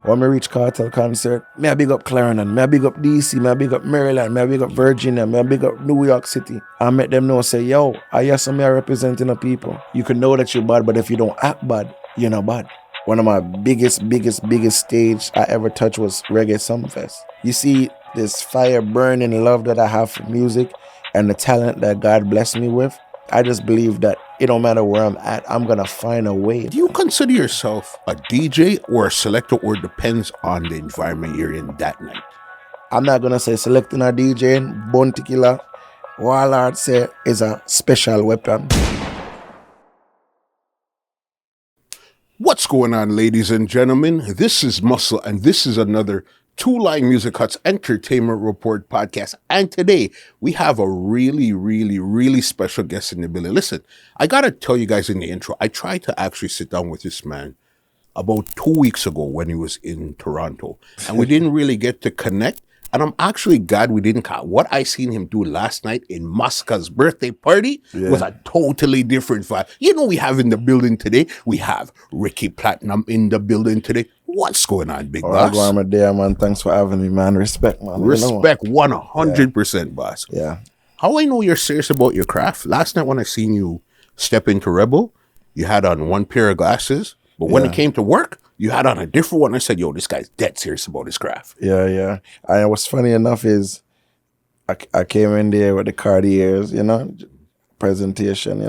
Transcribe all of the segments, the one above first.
When I reach Cartel concert, me I big up Clarendon, me I big up DC, me I big up Maryland, me I big up Virginia, me I big up New York City. I make them know, say, yo, I hear some are representing the people. You can know that you're bad, but if you don't act bad, you're not bad. One of my biggest stage I ever touched was Reggae Sumfest. You see this fire burning love that I have for music and the talent that God blessed me with. I just believe that it don't matter where I'm at, I'm gonna find a way. Do you consider yourself a DJ or a selector, or depends on the environment you're in that night? I'm not gonna say selecting or DJing. Bounty Killer, Warlord say is a special weapon. What's going on, ladies and gentlemen? This is Muscle, and this is another Two Line Music Hut's Entertainment Report podcast. And today, we have a really special guest in the building. Listen, I gotta tell you guys in the intro, I tried to actually sit down with this man about 2 weeks ago when he was in Toronto, and we didn't really get to connect. And I'm actually glad we didn't. What I seen him do last night in Masicka's birthday party was a totally different vibe. You know, we have in the building today, we have Ricky Platinum in the building today. What's going on, big boss? I'm a day, man. Thanks for having me, man. Respect, man. Respect, 100%, boss. Yeah. How I know you're serious about your craft? Last night when I seen you step into Rebel, you had on one pair of glasses, but when it came to work, you had on a different one. I said, yo, this guy's dead serious about his craft. Yeah. And what's funny enough is I came in there with the Cartiers, presentation,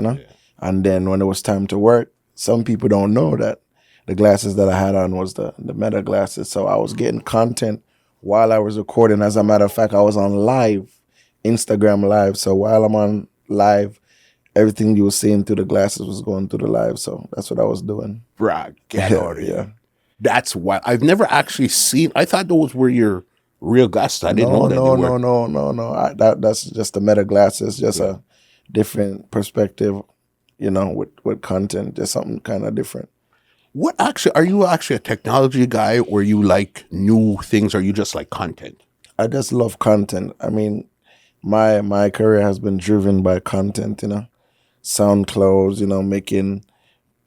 and then when it was time to work, some people don't know that the glasses that I had on was the Meta glasses. So I was getting content while I was recording. As a matter of fact, I was on live, Instagram live. So while I'm on live, everything you were seeing through the glasses was going through the live. So that's what I was doing. Bruh, get out of here. Yeah. That's why I've never actually seen. I thought those were your real glasses. I didn't know that. No. That's just the Meta glasses, just a different perspective, with content, just something kind of different. What actually, are you actually a technology guy, or you like new things, or you just like content? I just love content. I mean, my career has been driven by content, SoundCloud, making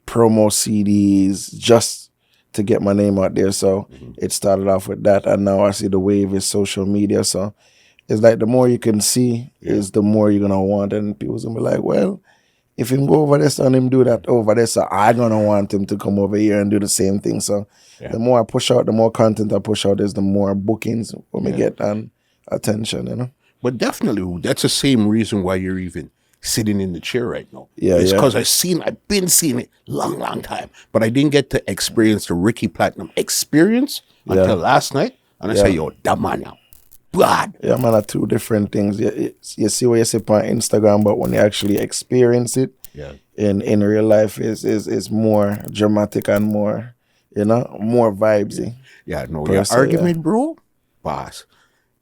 promo CDs just to get my name out there. So it started off with that, and now I see the wave is social media. So it's like the more you can see is the more you're gonna want, and people's gonna be like, well, if him go over this and him do that over there, so I'm gonna want him to come over here and do the same thing. So the more I push out, the more content I push out, is the more bookings when we get and attention, But definitely, that's the same reason why you're even sitting in the chair right now. Yeah, it's because I've been seeing it long time, but I didn't get to experience the Ricky Platinum experience until last night. And I say, yo, that man now, blood. Yeah, man, are two different things. You see what you see on Instagram, but when you actually experience it in real life, is more dramatic and more, more vibesy. Yeah, no, your argument, bro, boss.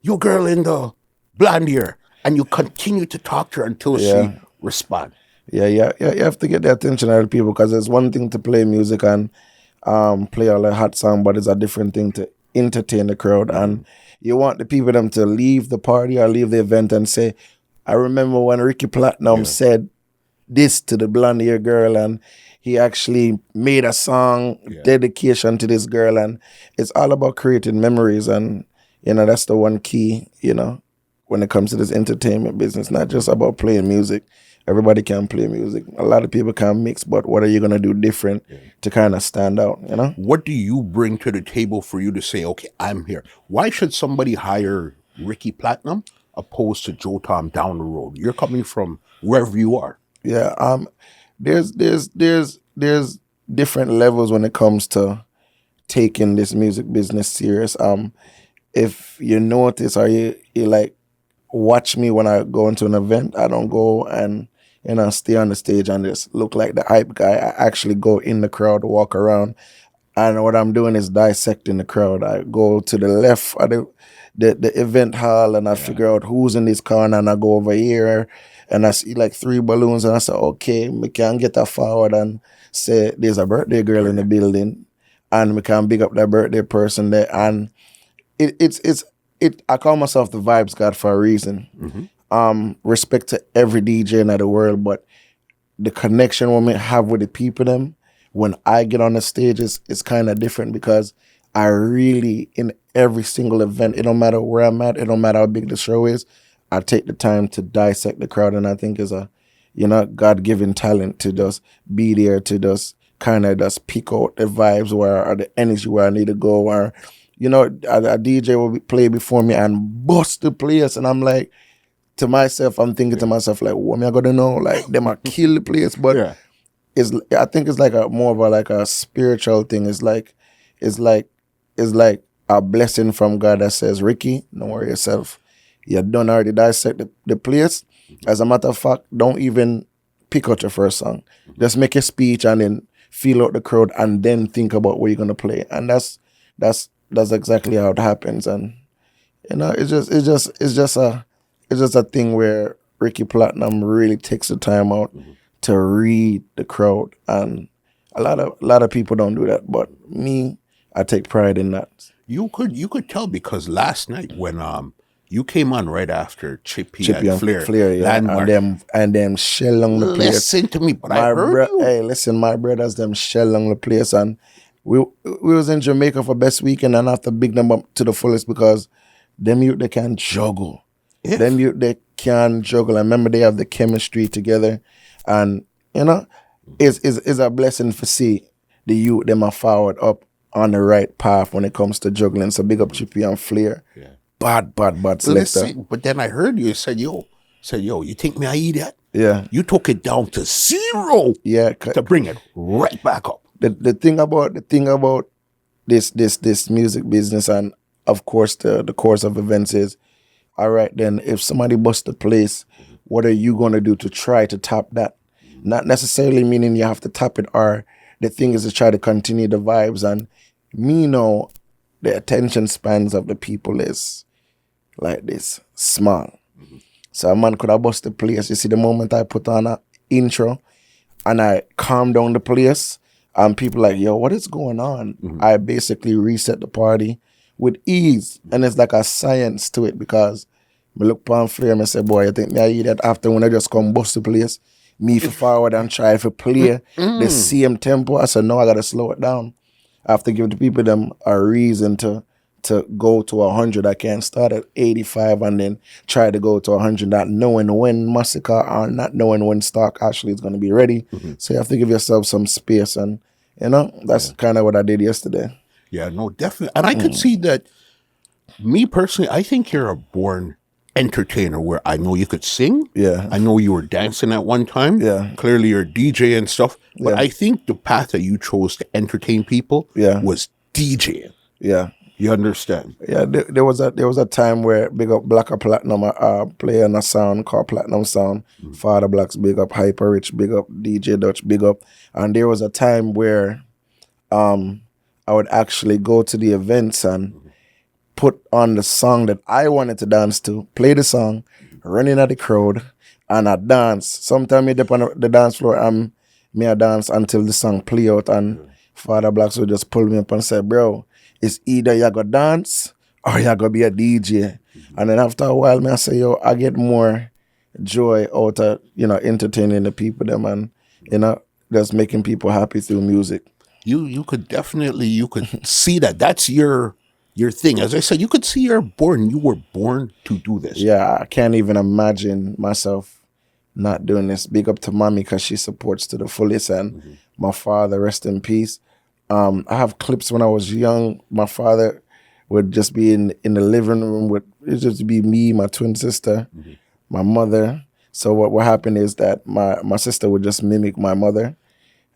Your girl in the blonde hair, and you continue to talk to her until she responds. Yeah. You have to get the attention of the people, because it's one thing to play music and play all the hot song, but it's a different thing to entertain the crowd. And you want the people them to leave the party or leave the event and say, I remember when Ricky Platinum said this to the blonde hair girl, and he actually made a song dedication to this girl. And it's all about creating memories, and that's the one key, when it comes to this entertainment business. Not just about playing music. Everybody can play music. A lot of people can mix, but what are you going to do different to kind of stand out, What do you bring to the table for you to say, okay, I'm here? Why should somebody hire Ricky Platinum opposed to Joe Tom down the road? You're coming from wherever you are. Yeah, there's different levels when it comes to taking this music business serious. If you notice, or you like watch me when I go into an event, I don't go and stay on the stage and just look like the hype guy. I actually go in the crowd, walk around, and what I'm doing is dissecting the crowd. I go to the left of the event hall, and I figure out who's in this corner, and I go over here and I see like 3 balloons, and I say, okay, we can get that forward and say there's a birthday girl in the building, and we can big up that birthday person there. And I call myself the Vybz God for a reason. Respect to every DJ in the world, but the connection women have with the people them when I get on the stage is kind of different, because I really, in every single event, it don't matter where I'm at, it don't matter how big the show is, I take the time to dissect the crowd, and I think is a, God-given talent to just be there, to just kind of just pick out the vibes or the energy where I need to go, or, a DJ will play before me and bust the place, and I'm like, to myself, I'm thinking to myself, like, what am I gonna know? Like, they might kill the place, but I think it's like a more of a like a spiritual thing. It's like a blessing from God that says, Ricky, don't worry yourself. You done already dissect the place. As a matter of fact, don't even pick out your first song. Just make a speech and then feel out the crowd and then think about what you're gonna play. And that's exactly how it happens. And it's just a thing where Ricky Platinum really takes the time out to read the crowd, and a lot of people don't do that. But me, I take pride in that. You could tell because last night when you came on right after Chippy and Flair, yeah, and them shell on the place. Listen to me, but I heard you. Hey, listen, my brothers, them shell on the place, and we was in Jamaica for best weekend, and I have to big them up to the fullest because them youth they can juggle. Yes. Them youth they can juggle. I remember they have the chemistry together, and it's a blessing to see the youth them are forward up on the right path when it comes to juggling. So big up Chippy and Flair. Yeah. Bad selector. Listen, but then I heard you said, yo, you think me I eat that? Yeah. You took it down to 0. Yeah. To bring it right back up. The thing about this music business, and of course the course of events is, all right, then if somebody busts the place, what are you gonna do to try to top that? Not necessarily meaning you have to top it, or the thing is to try to continue the vibes. And me know the attention spans of the people is like this, small. So a man could have bust the place. You see, the moment I put on an intro and I calm down the place, and people like, yo, what is going on? I basically reset the party with ease. And it's like a science to it, because I look upon Flair and I say, boy, I think me I eat that after when I just come bust the place, me for forward and try to play the same tempo. I said, no, I got to slow it down. I have to give the people them a reason to go to 100. I can't start at 85 and then try to go to 100, not knowing when Masicka or not knowing when Stalk Ashley is going to be ready. So you have to give yourself some space, and that's kind of what I did yesterday. Yeah, no, definitely. And I could see that, me personally, I think you're a born entertainer, where I know you could sing. Yeah. I know you were dancing at one time. Yeah. Clearly you're a DJ and stuff. But I think the path that you chose to entertain people was DJing. Yeah. You understand? Yeah, there was a time where big up Black or Platinum playing a sound called Platinum Sound. Father Blacks, big up Hyper Rich, big up DJ Dutch, big up. And there was a time where I would actually go to the events and put on the song that I wanted to dance to, play the song, running at the crowd, and I dance. Sometimes me dip on the dance floor and me I dance until the song play out, and Father Blacks would just pull me up and say, bro, it's either you go dance or you go be a DJ. And then after a while, me I say, yo, I get more joy out of, entertaining the people them, and, just making people happy through music. You could see that. That's your thing. As I said, you could see you were born to do this. Yeah, I can't even imagine myself not doing this. Big up to mommy, because she supports to the fullest, and my father, rest in peace. I have clips when I was young. My father would just be in the living room it'd just be me, my twin sister, my mother. So what happened is that my sister would just mimic my mother,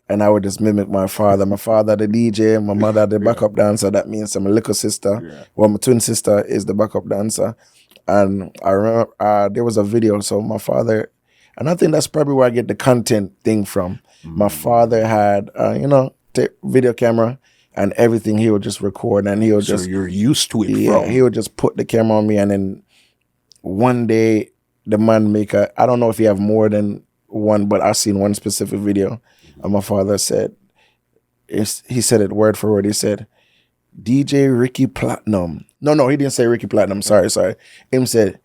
and I would just mimic my father. My father, the DJ, my mother, the backup dancer. That means my little sister, my twin sister is the backup dancer. And I remember there was a video. So my father, and I think that's probably where I get the content thing from. My father had, video camera and everything. He would just record, and he would so you're used to it. Yeah, he would just put the camera on me, and then one day the man I don't know if he have more than one, but I seen one specific video. And my father said, he said it word for word. He said, DJ Ricky Platinum. No, he didn't say Ricky Platinum. Sorry. Him said,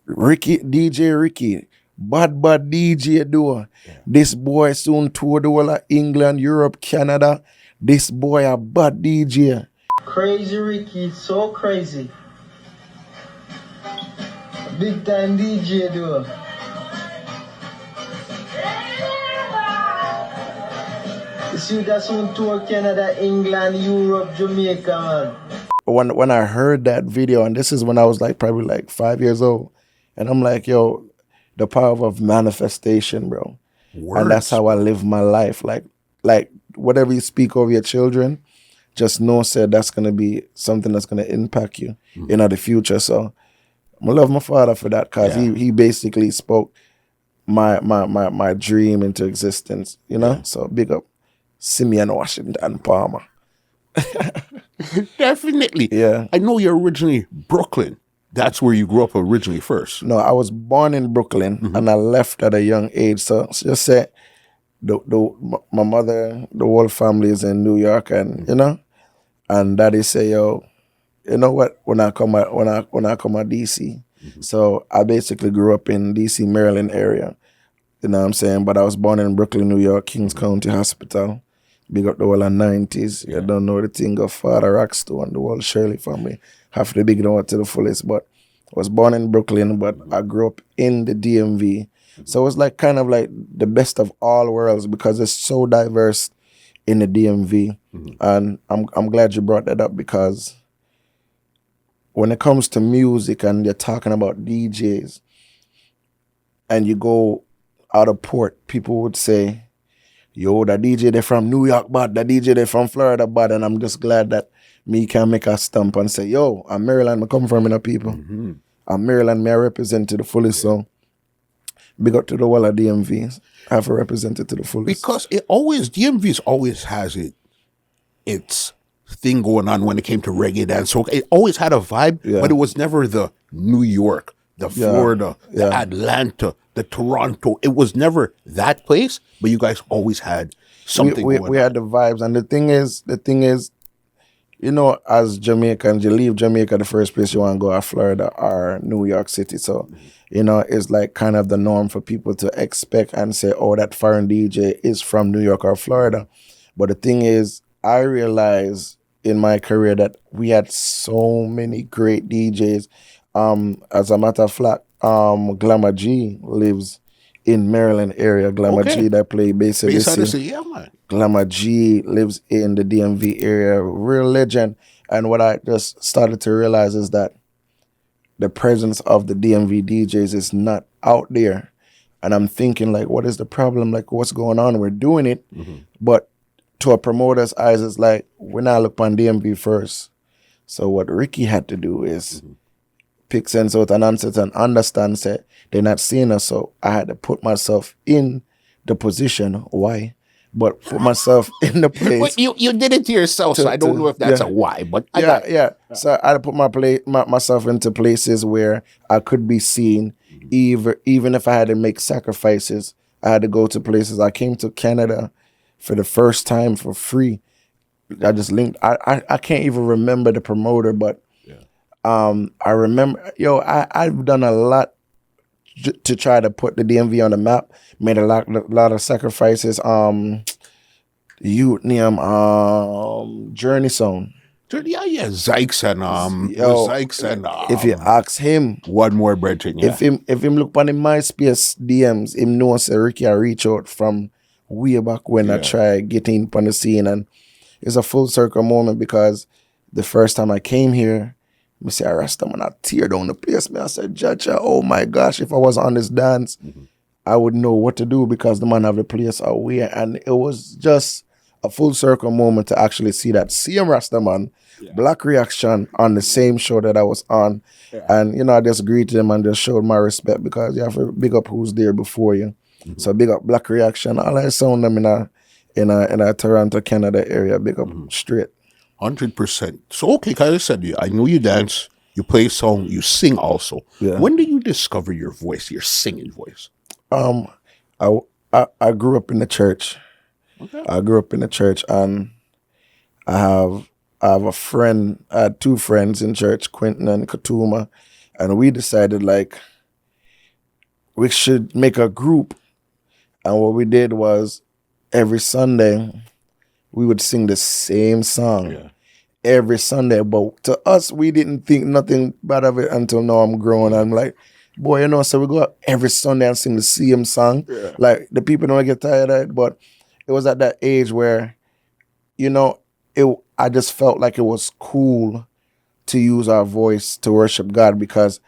DJ Ricky, bad DJ do. This boy soon tour the whole of England, Europe, Canada. This boy a bad DJ. Crazy Ricky, so crazy. Big time DJ though. You see that's on tour Canada, England, Europe, Jamaica, man. When I heard that video, and this is when I was like probably like 5 years old, and I'm like, yo, the power of manifestation, bro. Words. And that's how I live my life. Like whatever you speak over your children, just know said that's gonna be something that's gonna impact you in the future. So I love my father for that, because he basically spoke my dream into existence, you know? So big up Simeon Washington Palmer. Definitely. Yeah. I know you're originally Brooklyn. That's where you grew up originally first. No, I was born in Brooklyn and I left at a young age. So just say my mother, the whole family is in New York, and you know, and daddy say, yo, you know what, when I come at DC. So I basically grew up in DC, Maryland area. You know what I'm saying? But I was born in Brooklyn, New York, Kings County Hospital. Big up the whole of 90s. You don't know the thing of Father Rockstone, the whole Shirley family. Have to big them out to the fullest. But I was born in Brooklyn, but I grew up in the DMV. So it was like kind of like the best of all worlds, because it's so diverse in the DMV. And I'm glad you brought that up, because when it comes to music and you're talking about DJs and you go out of port, people would say, yo, the DJ they from New York bad, the DJ they from Florida bad. And I'm just glad that me can make a stamp and say, yo, I'm Maryland, I come from, you know, people. I'm Maryland, me I represent to the fullest. So big up to the whole of DMV. I have to represent it to the fullest. Because DMV's always has its thing going on when it came to reggae dance. So it always had a vibe, but it was never the New York, the Florida, the Atlanta, the Toronto. It was never that place, but you guys always had something going on. We had the vibes. And the thing is, you know, as Jamaicans, you leave Jamaica, the first place you want to go are Florida or New York City. So, you know, it's like kind of the norm for people to expect and say, oh, that foreign DJ is from New York or Florida. But the thing is, I realized in my career that we had so many great DJs. As a matter of fact, Glamour G lives in Maryland area. Glamour G that play bass Odyssey. Yeah, man. Glamour G lives in the DMV area, real legend. And what I just started to realize is that the presence of the DMV DJs is not out there. And I'm thinking, like, what is the problem? Like, what's going on? We're doing it. But to a promoter's eyes, it's like, we're not looking on DMV first. So what Ricky had to do is pick sense out and answer and understand, say, they're not seeing us. So I had to put myself in the position. Why? But put myself in the place. But you did it to yourself, so I don't know if that's a why. But So I had to put myself into places where I could be seen, even if I had to make sacrifices. I had to go to places. I came to Canada for the first time for free. I just linked. I can't even remember the promoter, but I remember. I've done a lot to try to put the DMV on the map. Made a lot of sacrifices. Youth name Journey Sound. Zykes and if you ask him, one more brethren, if him look on the MySpace DMs, him know say Ricky I reach out from way back when I try getting on the scene, and it's a full circle moment, because the first time I came here, I say, Rasta man, I tear down the place. I said, Jaja, oh my gosh, if I was on this dance, I would know what to do, because the man have the place away. And it was just a full circle moment to actually see that same Rasta man, Black Reaction, on the same show that I was on. And, you know, I just greeted him and just showed my respect, because you have to big up who's there before you. So big up Black Reaction. All I sound them in a Toronto, Canada area. Big up straight. 100%. So, okay, because I said, I know you dance, you play a song, you sing also. Yeah. When did you discover your voice, your singing voice? I grew up in the church. Okay. I grew up in the church, and I have a friend. I had two friends in church, Quentin and Katuma, and we decided like we should make a group. And what we did was every Sunday we would sing the same song. every Sunday. But to us, we didn't think nothing bad of it until now I'm grown. I'm like, boy, you know, so we go out every Sunday and sing the same song. Yeah. Like the people don't get tired of it, but it was at that age where, you know, I just felt like it was cool to use our voice to worship God because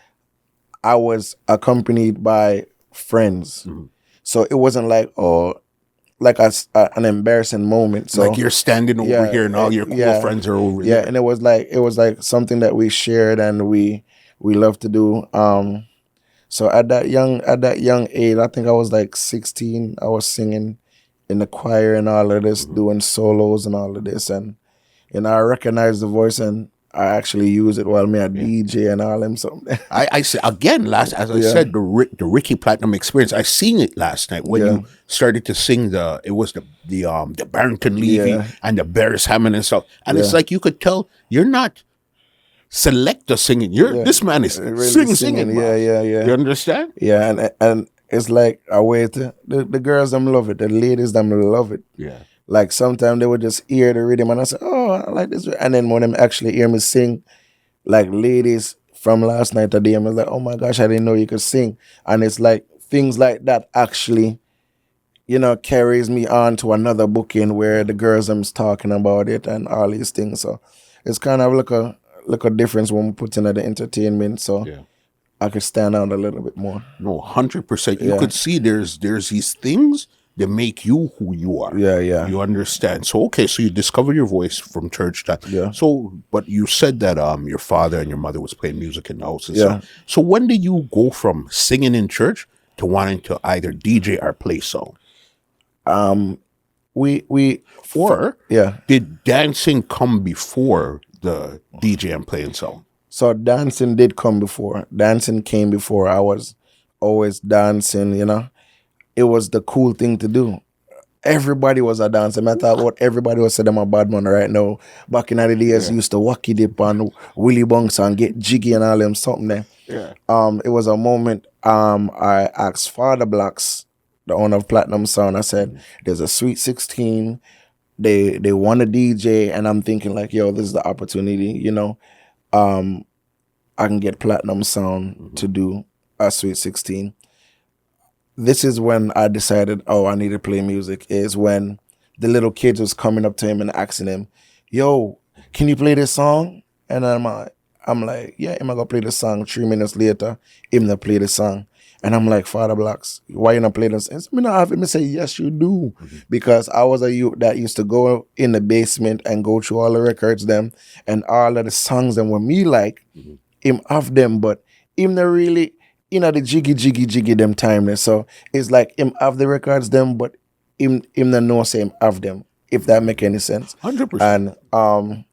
I was accompanied by friends. Mm-hmm. So it wasn't like, like an embarrassing moment. So like you're standing over here and all your cool friends are over there. Yeah, and it was like something that we shared and we love to do. So at that young age, I think I was like 16, I was singing in the choir and all of this, doing solos and all of this, and I recognized the voice and I actually use it while me a DJ and all them something. I said again I said the Ricky Platinum experience. I seen it last night when you started to sing the Barrington Levy and the Barris Hammond and stuff, and it's like you could tell you're not selector singing. This man is really singing. Yeah. You understand? Yeah, and it's like a way to the girls them love it, the ladies them love it. Yeah. Like sometimes they would just hear the rhythm and I say, oh, I like this. And then when them actually hear me sing, like ladies from last night today, I'm like, oh my gosh, I didn't know you could sing. And it's like things like that actually, you know, carries me on to another booking where the girls them's talking about it and all these things. So it's kind of like a difference when we put in the entertainment. So I could stand out a little bit more. No, 100%. You could see there's these things that make you who you are. Yeah. You understand. So, okay, so you discover your voice from church time. Yeah. So, but you said that your father and your mother was playing music in the house. And Yeah. So when did you go from singing in church to wanting to either DJ or play song? Did dancing come before the DJ and playing song? So dancing did come before. Dancing came before. I was always dancing, you know. It was the cool thing to do. Everybody was a dancer. I thought what everybody was saying, I'm a bad man right now. Back in the days, used to wacky dip and Willy Bunks and get jiggy and all them something there. Yeah. It was a moment I asked Father Blacks, the owner of Platinum Sound, I said, there's a Sweet 16. They want a DJ, and I'm thinking like, yo, this is the opportunity, you know. I can get Platinum Sound to do a Sweet 16. This is when I decided, I need to play music, is when the little kids was coming up to him and asking him, yo, can you play this song? And I'm like, yeah, I'm going to play the song. 3 minutes later, him to play the song. And I'm like, Father Blacks, why you not play this? And me not have him say, yes, you do. Because I was a youth that used to go in the basement and go through all the records them and all of the songs them were me like, him have them, but him not really, you know, the jiggy them timeless. So it's like him have the records them, but him not know say him have them, if that make any sense. 100%. And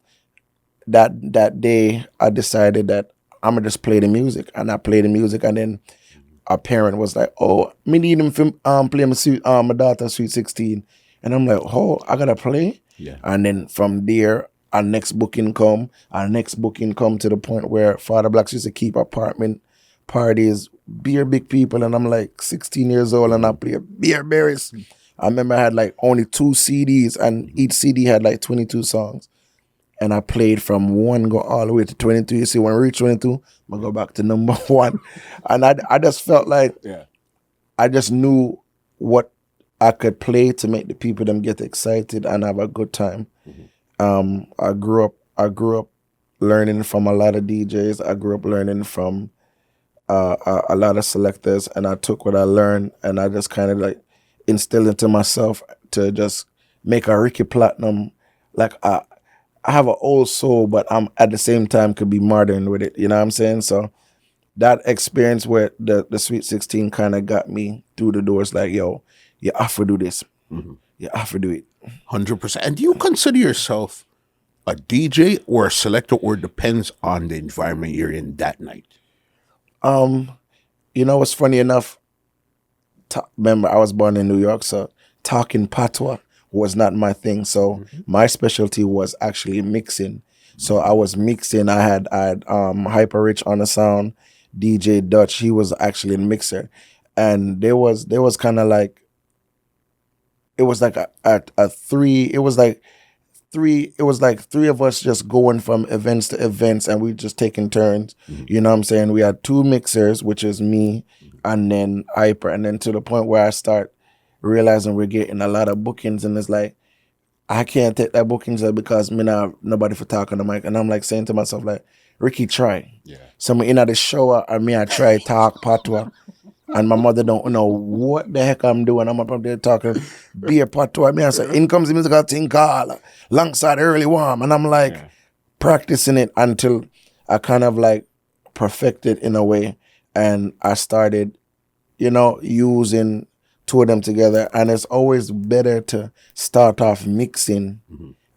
that day I decided that I'm gonna just play the music, and I played the music, and then a parent was like, oh, me need him to play my daughter Sweet 16. And I'm like, oh, I gotta play? Yeah. And then from there, our next booking come to the point where Father Blacks used to keep apartment parties, beer big people, and I'm like 16 years old and I play beer berries. I remember I had like only 2 CDs and each CD had like 22 songs. And I played from 1 go all the way to 22. You see, when I reach 22, I'm go back to number 1. And I just felt like I just knew what I could play to make the people them get excited and have a good time. I grew up learning from a lot of DJs. I grew up learning from a lot of selectors, and I took what I learned and I just kind of like instilled into myself to just make a Ricky Platinum. Like I have an old soul, but I'm at the same time could be modern with it. You know what I'm saying? So that experience where the Sweet 16 kind of got me through the doors. Like, yo, you have to do this. You have to do it. 100%. And do you consider yourself a DJ or a selector, or depends on the environment you're in that night? You know, it's funny enough. Remember, I was born in New York, so talking patois was not my thing. So my specialty was actually mixing. So I was mixing. I had Hyper Rich on the sound, DJ Dutch. He was actually a mixer, and there was kind of like, it was like a 3. It was like like three of us just going from events to events, and we just taking turns. You know what I'm saying? We had 2 mixers, which is me and then Hyper, and then to the point where I start realizing we're getting a lot of bookings, and it's like I can't take that bookings because me not have nobody for talk on the mic, and I'm like saying to myself like, Ricky, try. Yeah. So me in the shower, and me I try talk patois. And my mother don't know what the heck I'm doing. I'm up there talking beer patois. Me I say, in comes the musical thing called alongside early warm. And I'm like practicing it until I kind of like perfected in a way. And I started, using 2 of them together. And it's always better to start off mixing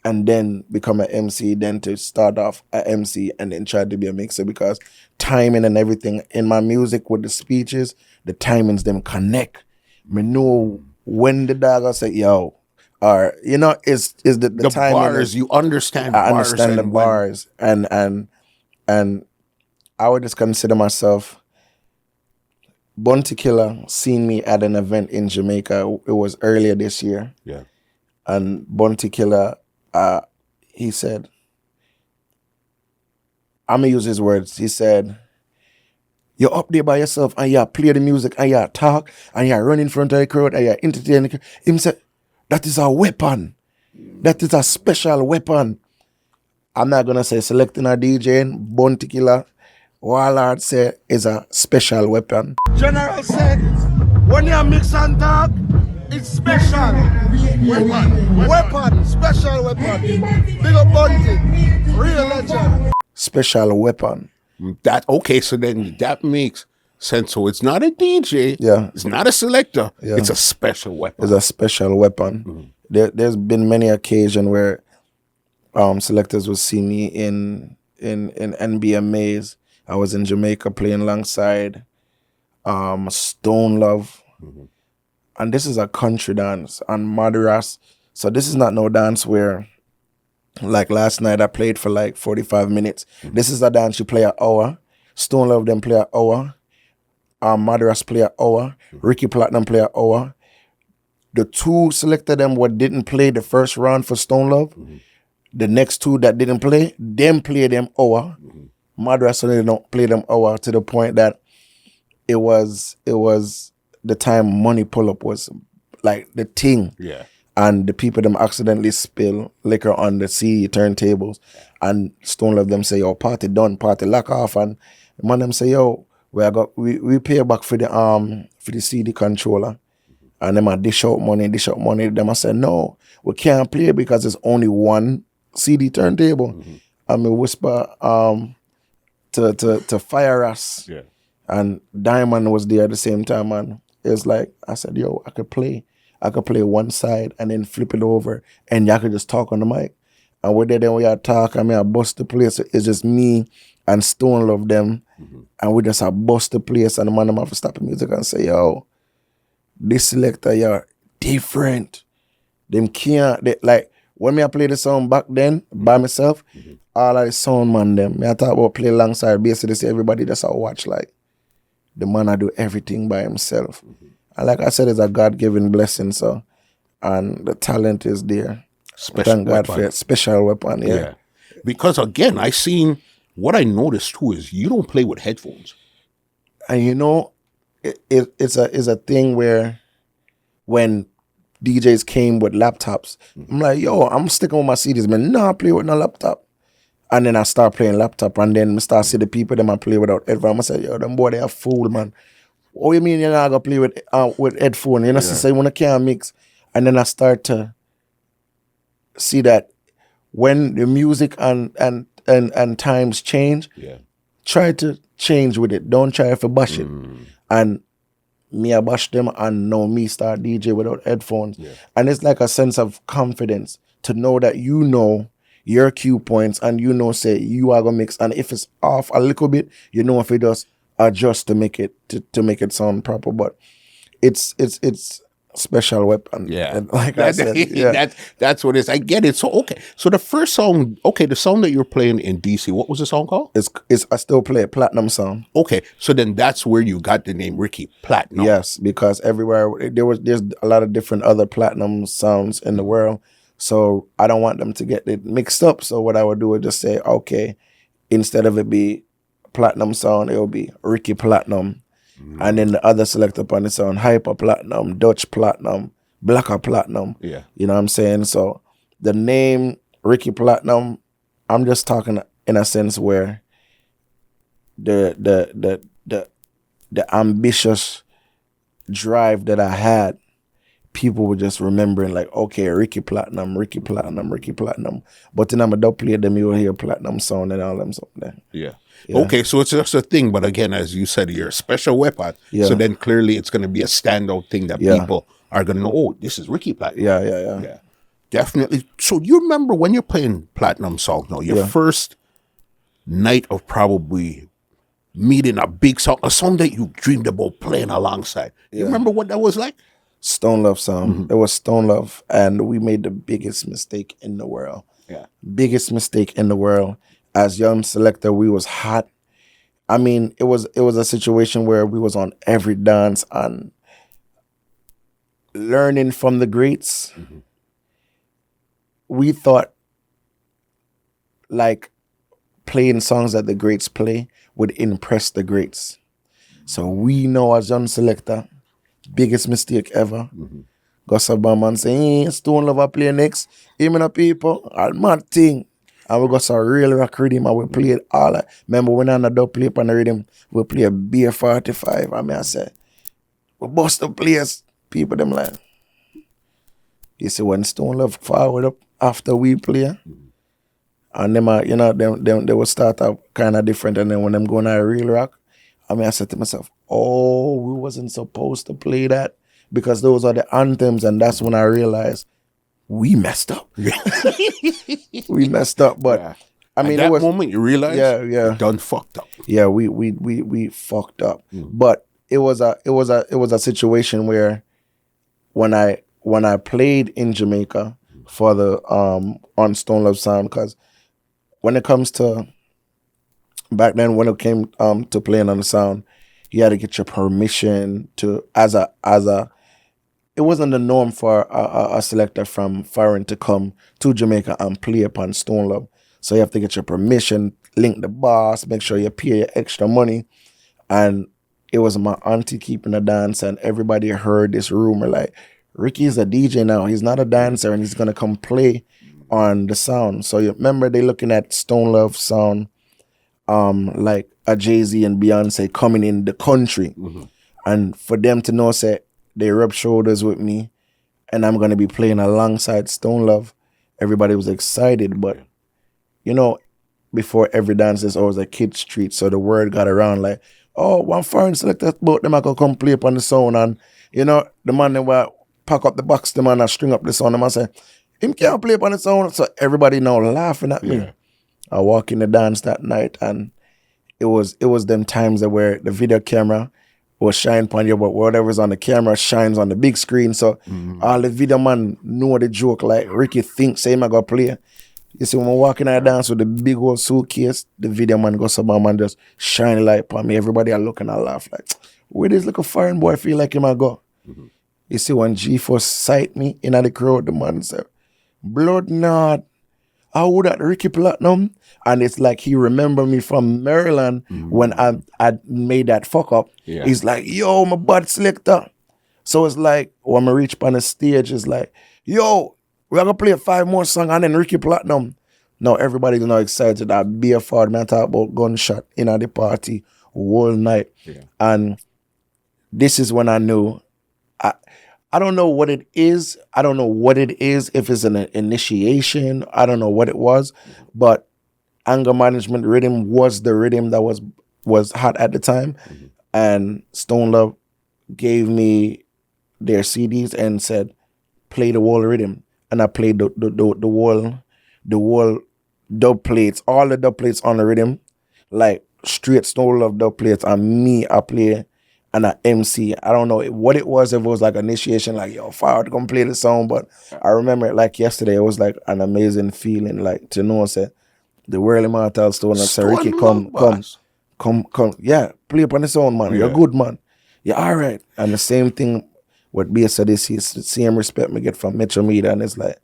and then become an MC than to start off an MC and then try to be a mixer, because timing and everything in my music with the speeches, the timings them connect. Me know when the dog will say yo, or is the timing. Bars, you understand. I bars understand the bars, and I would just consider myself. Bounty Killer seen me at an event in Jamaica. It was earlier this year. Yeah, and Bounty Killer. He said, I'm going to use his words. He said, you're up there by yourself and you play the music and you talk and you run in front of the crowd and you entertain the crowd. He said, that is a weapon. That is a special weapon. I'm not going to say selecting or DJing. Bounty Killer, Warlord said, is a special weapon. General said, when you mix and talk, it's special. Weapon. Special weapon. Big up Bounty. Real legend. Special weapon. So then that makes sense. So it's not a DJ. Yeah. It's not a selector. Yeah. It's a special weapon. It's a special weapon. There's been many occasions where selectors will see me in NBMAs. I was in Jamaica playing alongside Stone Love. And this is a country dance and Madras. So this is not no dance where, like last night I played for like 45 minutes. This is a dance you play an hour. Stone Love them play an hour. Madras play an hour. Ricky Platinum play an hour. The 2 selected them what didn't play the first round for Stone Love. The next 2 that didn't play, them play them hour. Madras so they don't play them hour, to the point that it was the time money pull up was like the thing. Yeah. And the people them accidentally spill liquor on the CD turntables. And Stone Love them say, yo, party done, party lock off. And the man them say, yo, we pay back for the CD controller. And them a dish out money. Them I said, no, we can't play because there's only 1 CD turntable. And me whisper to fire us. Yeah. And Diamond was there at the same time, and it's like, I said, yo, I could play one side and then flip it over and y'all could just talk on the mic. And we're there, then we are talk, I bust the place. It's just me and Stone Love them. And we just bust the place, and the man them have to stop the music and say, yo, this selector, you're different. Them can't, like, when I play the song back then, by myself, all of the sound man them, I talk about play alongside, basically say everybody just watch, like, the man I do everything by himself. And like I said, it's a God-given blessing, so, and the talent is there. Thank God for it. Special weapon, yeah. Because again, what I noticed too is you don't play with headphones. And it's a thing where when DJs came with laptops, I'm like, yo, I'm sticking with my CDs, man. No, I play with no laptop. And then I start playing laptop, and then I start see the people them I play without headphones. I say, yo, them boy, they are fool, man. What you mean you're not gonna play with headphones? You know, say when I can't mix. And then I start to see that when the music and times change, try to change with it. Don't try to bash it. And me I bash them, and now me start DJ without headphones. And it's like a sense of confidence to know that you know your cue points, and say you are gonna mix, and if it's off a little bit, if it does adjust to make it sound proper. But it's special weapon. Yeah. And like I said, that's what it is. I get it. So okay. So the first song, the song that you're playing in DC, what was the song called? It's I still play a Platinum song. Okay. So then that's where you got the name Ricky Platinum. Yes, because everywhere there's a lot of different other platinum sounds in the world. So I don't want them to get it mixed up. So what I would do is just say, okay, instead of it be platinum sound, it will be Ricky Platinum. And then the other selector upon the sound, Hyper Platinum, Dutch Platinum, Blacker Platinum. Yeah. You know what I'm saying? So the name Ricky Platinum, I'm just talking in a sense where the ambitious drive that I had, people were just remembering like, okay, Ricky Platinum, Ricky Platinum, Ricky Platinum. But then I'm a dub play them, you will hear Platinum sound and all them something there. Yeah. Yeah. Okay, so it's just a thing, but again, as you said, you're a special weapon. Yeah. So then clearly it's going to be a standout thing that Yeah. people are going to know, oh, this is Ricky Platinum. Yeah. Definitely. So you remember when you're playing Platinum song now, your first night of probably meeting a big song, a song that you dreamed about playing alongside. You remember what that was like? Stone Love sound. It was Stone Love, and we made the biggest mistake in the world. Yeah. Biggest mistake in the world. As young selector, we was hot. I mean, it was a situation where we was on every dance and learning from the greats. We thought like playing songs that the greats play would impress the greats. So we know as young selector, biggest mistake ever. Go some man say, hey, Stone Lover play next. Him and the people, all mad thing. And we got some real rock rhythm and we played all that. Remember when I dub play on the rhythm, we play a BR45. I mean, I said, we bust the place. People them like, you see when Stone Love forward up after we play, and them, they will start up kind of different. And then when them going to real rock, I mean, I said to myself, oh, we wasn't supposed to play that because those are the anthems. And that's when I realized we messed up. We messed up, but I mean, at that moment you realize, you done fucked up. Yeah, we fucked up. But it was a situation where when I played in Jamaica for the on Stone Love Sound, because when it comes to back then, when it came to playing on the sound, you had to get your permission to as a. It wasn't the norm for a selector from foreign to come to Jamaica and play upon Stone Love. So you have to get your permission, link the boss, make sure you pay your extra money. And it was my auntie keeping the dance, and everybody heard this rumor like, Ricky's a DJ now. He's not a dancer, and he's going to come play on the sound. So you remember they looking at Stone Love sound like a Jay-Z and Beyonce coming in the country. And for them to know, say, they rubbed shoulders with me, and I'm going to be playing alongside Stone Love. Everybody was excited, but, before every dance, there's always a kid's treat. So the word got around like, oh, one foreign selector, both them I could come play upon the sound. And, the man that will pack up the box, the man that string up the sound, the man say, him can't play upon the sound. So everybody now laughing at me. I walk in the dance that night, and it was them times where the video camera will shine upon you, but whatever's on the camera shines on the big screen. So all the video man know the joke, like Ricky thinks, say him I go play. You see, when we're walking out dance with the big old suitcase, the video man goes up and just shine light upon me. Everybody are looking and laugh like, where this little foreign boy feel like him I go? You see, when G4 sight me in the crowd, the man said, blood not. How would that Ricky Platinum? And it's like he remembered me from Maryland when I made that fuck up. He's like, yo, my bud selector. So it's like, when I reach upon the stage, it's like, yo, we're going to play 5 more songs and then Ricky Platinum. Now everybody's now excited. That beer for man talk about gunshot in at the party all night. And this is when I knew, I don't know what it is. I don't know what it is, if it's an initiation. I don't know what it was. But anger management rhythm was the rhythm that was hot at the time. And Stone Love gave me their CDs and said, play the whole rhythm. And I played the whole dub plates, all the dub plates on the rhythm, like straight Stone Love dub plates. And me, I play and I MC. I don't know what it was, if it was like initiation, like, yo, Fyah to come play the song. But I remember it like yesterday. It was like an amazing feeling, like to know, say, the world immortal Stone Love, say, Ricky, come. Yeah, play up on the sound, man. You're good, man. Yeah, all right. And the same thing with BSA, this is the same respect me get from Metro Media. And it's like,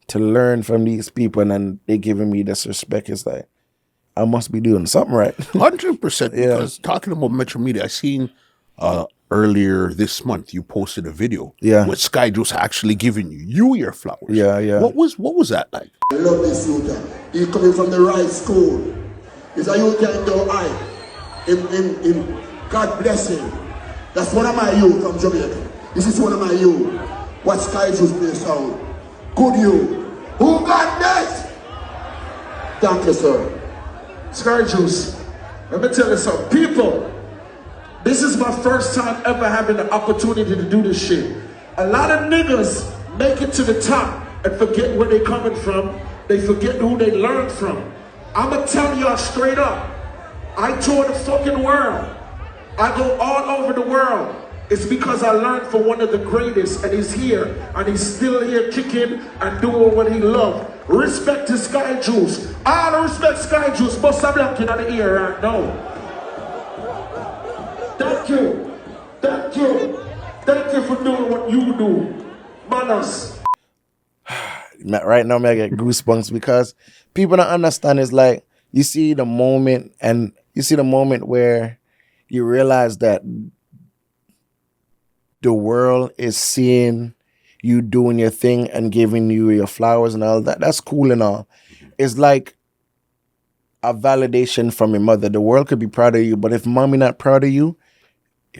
to learn from these people, and then they giving me this respect. It's like I must be doing something right. 100%. Because talking about Metro Media, I seen earlier this month you posted a video with Sky Juice actually giving you your flowers. Yeah. What was that like? I love this youth. He's coming from the right school. He's a youth in the eye. In God bless him. That's one of my youth from Jamaica. This is one of my youth. What Sky Juice play sound. Good you. Who got this? Thank you, sir. Sky Juice, let me tell you something. People, this is my first time ever having the opportunity to do this shit. A lot of niggas make it to the top and forget where they coming from. They forget who they learned from. I'ma tell y'all straight up. I tour the fucking world. I go all over the world. It's because I learned from one of the greatest, and he's here, and he's still here kicking and doing what he loves. Respect to Sky Juice. All respect Sky Juice. Bust a blank in the ear right now. Thank you. Thank you. Thank you for doing what you do. Manners. Right now, I get goosebumps because people don't understand. It's like you see the moment, and you see the moment where you realize that the world is seeing you doing your thing and giving you your flowers and all that. That's cool and all. It's like a validation from your mother. The world could be proud of you, but if mommy not proud of you,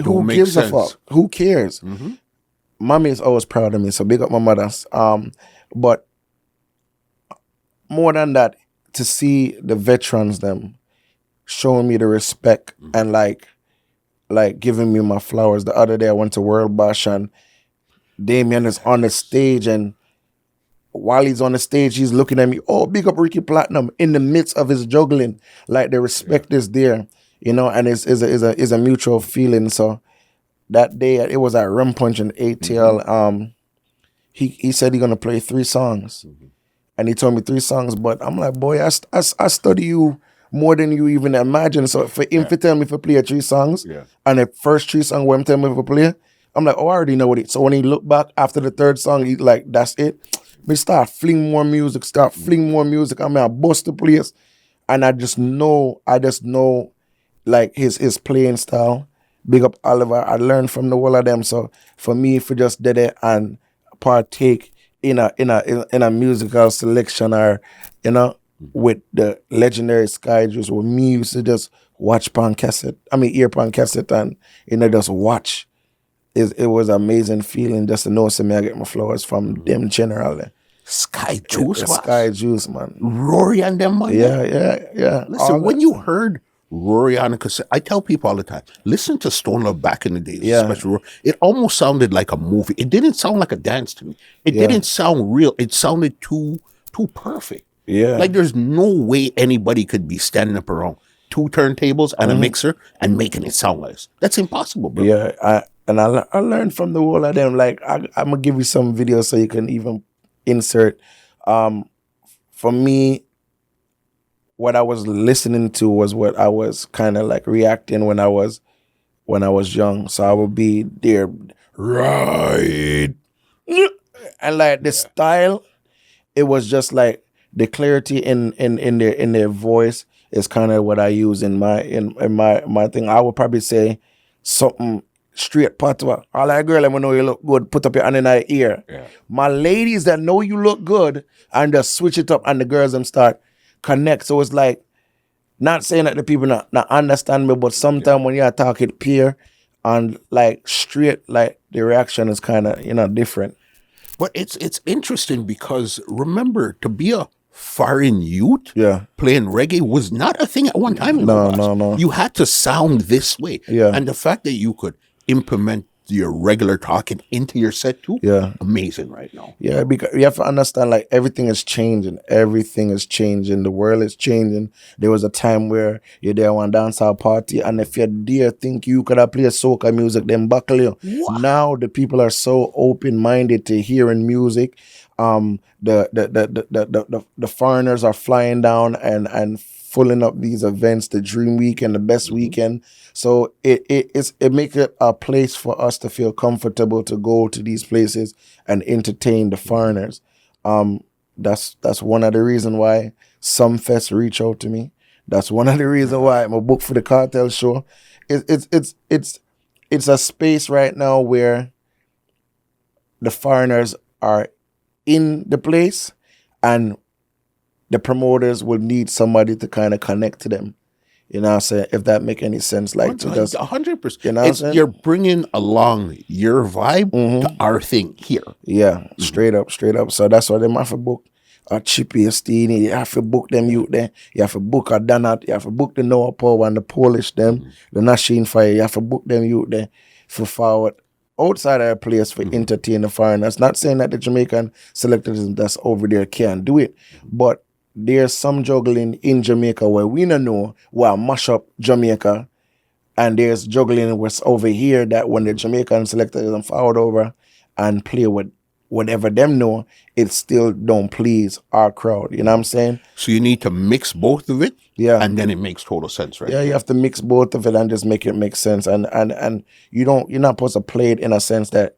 who gives a fuck? Who cares? Mm-hmm. Mommy is always proud of me, so big up my mothers. But more than that, to see the veterans them showing me the respect and like giving me my flowers. The other day I went to World Bash and Damien is on the stage, and while he's on the stage, he's looking at me, oh, big up Ricky Platinum in the midst of his juggling. Like the respect is there, you know, and it's a mutual feeling. So that day it was at Rum Punch in ATL. He said he's gonna play 3 songs. And he told me 3 songs, but I'm like, boy, I study you more than you even imagine. So for him to tell me to play 3 songs, and the first 3 songs where him tell me to play, I'm like, oh, I already know what it. So when he looked back after the 3rd song, he like, that's it. We start fling more music. I mean, I bust the place, and I just know like his playing style. Big up Oliver. I learned from the whole of them. So for me, if we just did it and partake in a musical selection, or with the legendary Sky Juice, where me used to just watch ear pan cassette and just watch. It was an amazing feeling just to know me I get my flowers from them generally. Sky Juice, Sky Juice, man. Rory and them, man. Yeah. Listen, when you heard Rory on a cassette, I tell people all the time, listen to Stone Love back in the days, especially Rory. It almost sounded like a movie. It didn't sound like a dance to me. It didn't sound real. It sounded too perfect. Yeah. Like there's no way anybody could be standing up around 2 turntables and a mixer and making it sound like this. That's impossible, bro. Yeah, I learned from the whole of them. Like I'm gonna give you some videos so you can even insert. For me, what I was listening to was what I was kind of like reacting when I was young. So I would be there, right, and like the style, it was just like the clarity in their voice is kind of what I use in my thing. I would probably say something straight patois. All right, girl, let me know you look good. Put up your hand in her ear. Yeah. My ladies that know you look good and just switch it up, and the girls them start connect. So it's like, not saying that the people not understand me, but sometimes when you're talking peer and like straight, like the reaction is kind of different. But it's interesting because remember, to be a foreign youth playing reggae was not a thing at one time. No. You had to sound this way. Yeah. And the fact that you could implement your regular talking into your set too, amazing right now. Yeah, because you have to understand, like, everything is changing. The world is changing. There was a time where you're there on a dancehall party, and if you dare think you could have played soca music, then buckle you. What? Now the people are so open-minded to hearing music. The foreigners are flying down and filling up these events, the Dream Weekend, the Best Weekend. So it makes it a place for us to feel comfortable to go to these places and entertain the foreigners. That's one of the reasons why Sumfest reach out to me. That's one of the reasons why I'm a book for the Cartel show. It's a space right now where the foreigners are in the place, and the promoters will need somebody to kind of connect to them. You know what I'm saying? If that make any sense, like to just 100%. You know what I'm saying? You're bringing along your vibe to our thing here. Yeah, straight up. So that's why they have to book a Chippy, a Steenie. You have to book them youth there. You have to book a Donut. You have to book the Noah Powa and the Polish them, the Nasheen Fyah. You have to book them youth there for forward outside our place for entertain the foreigners. Not saying that the Jamaican selectors that's over there can't do it, but there's some juggling in Jamaica where we don't know where mash up Jamaica, and there's juggling what's over here that when the Jamaican selectors and forward over and play with whatever them know, it still don't please our crowd. You know what I'm saying? So you need to mix both of it, Yeah. and then it makes total sense, right? Yeah, you have to mix both of it and just make it make sense. And you're not supposed to play it in a sense that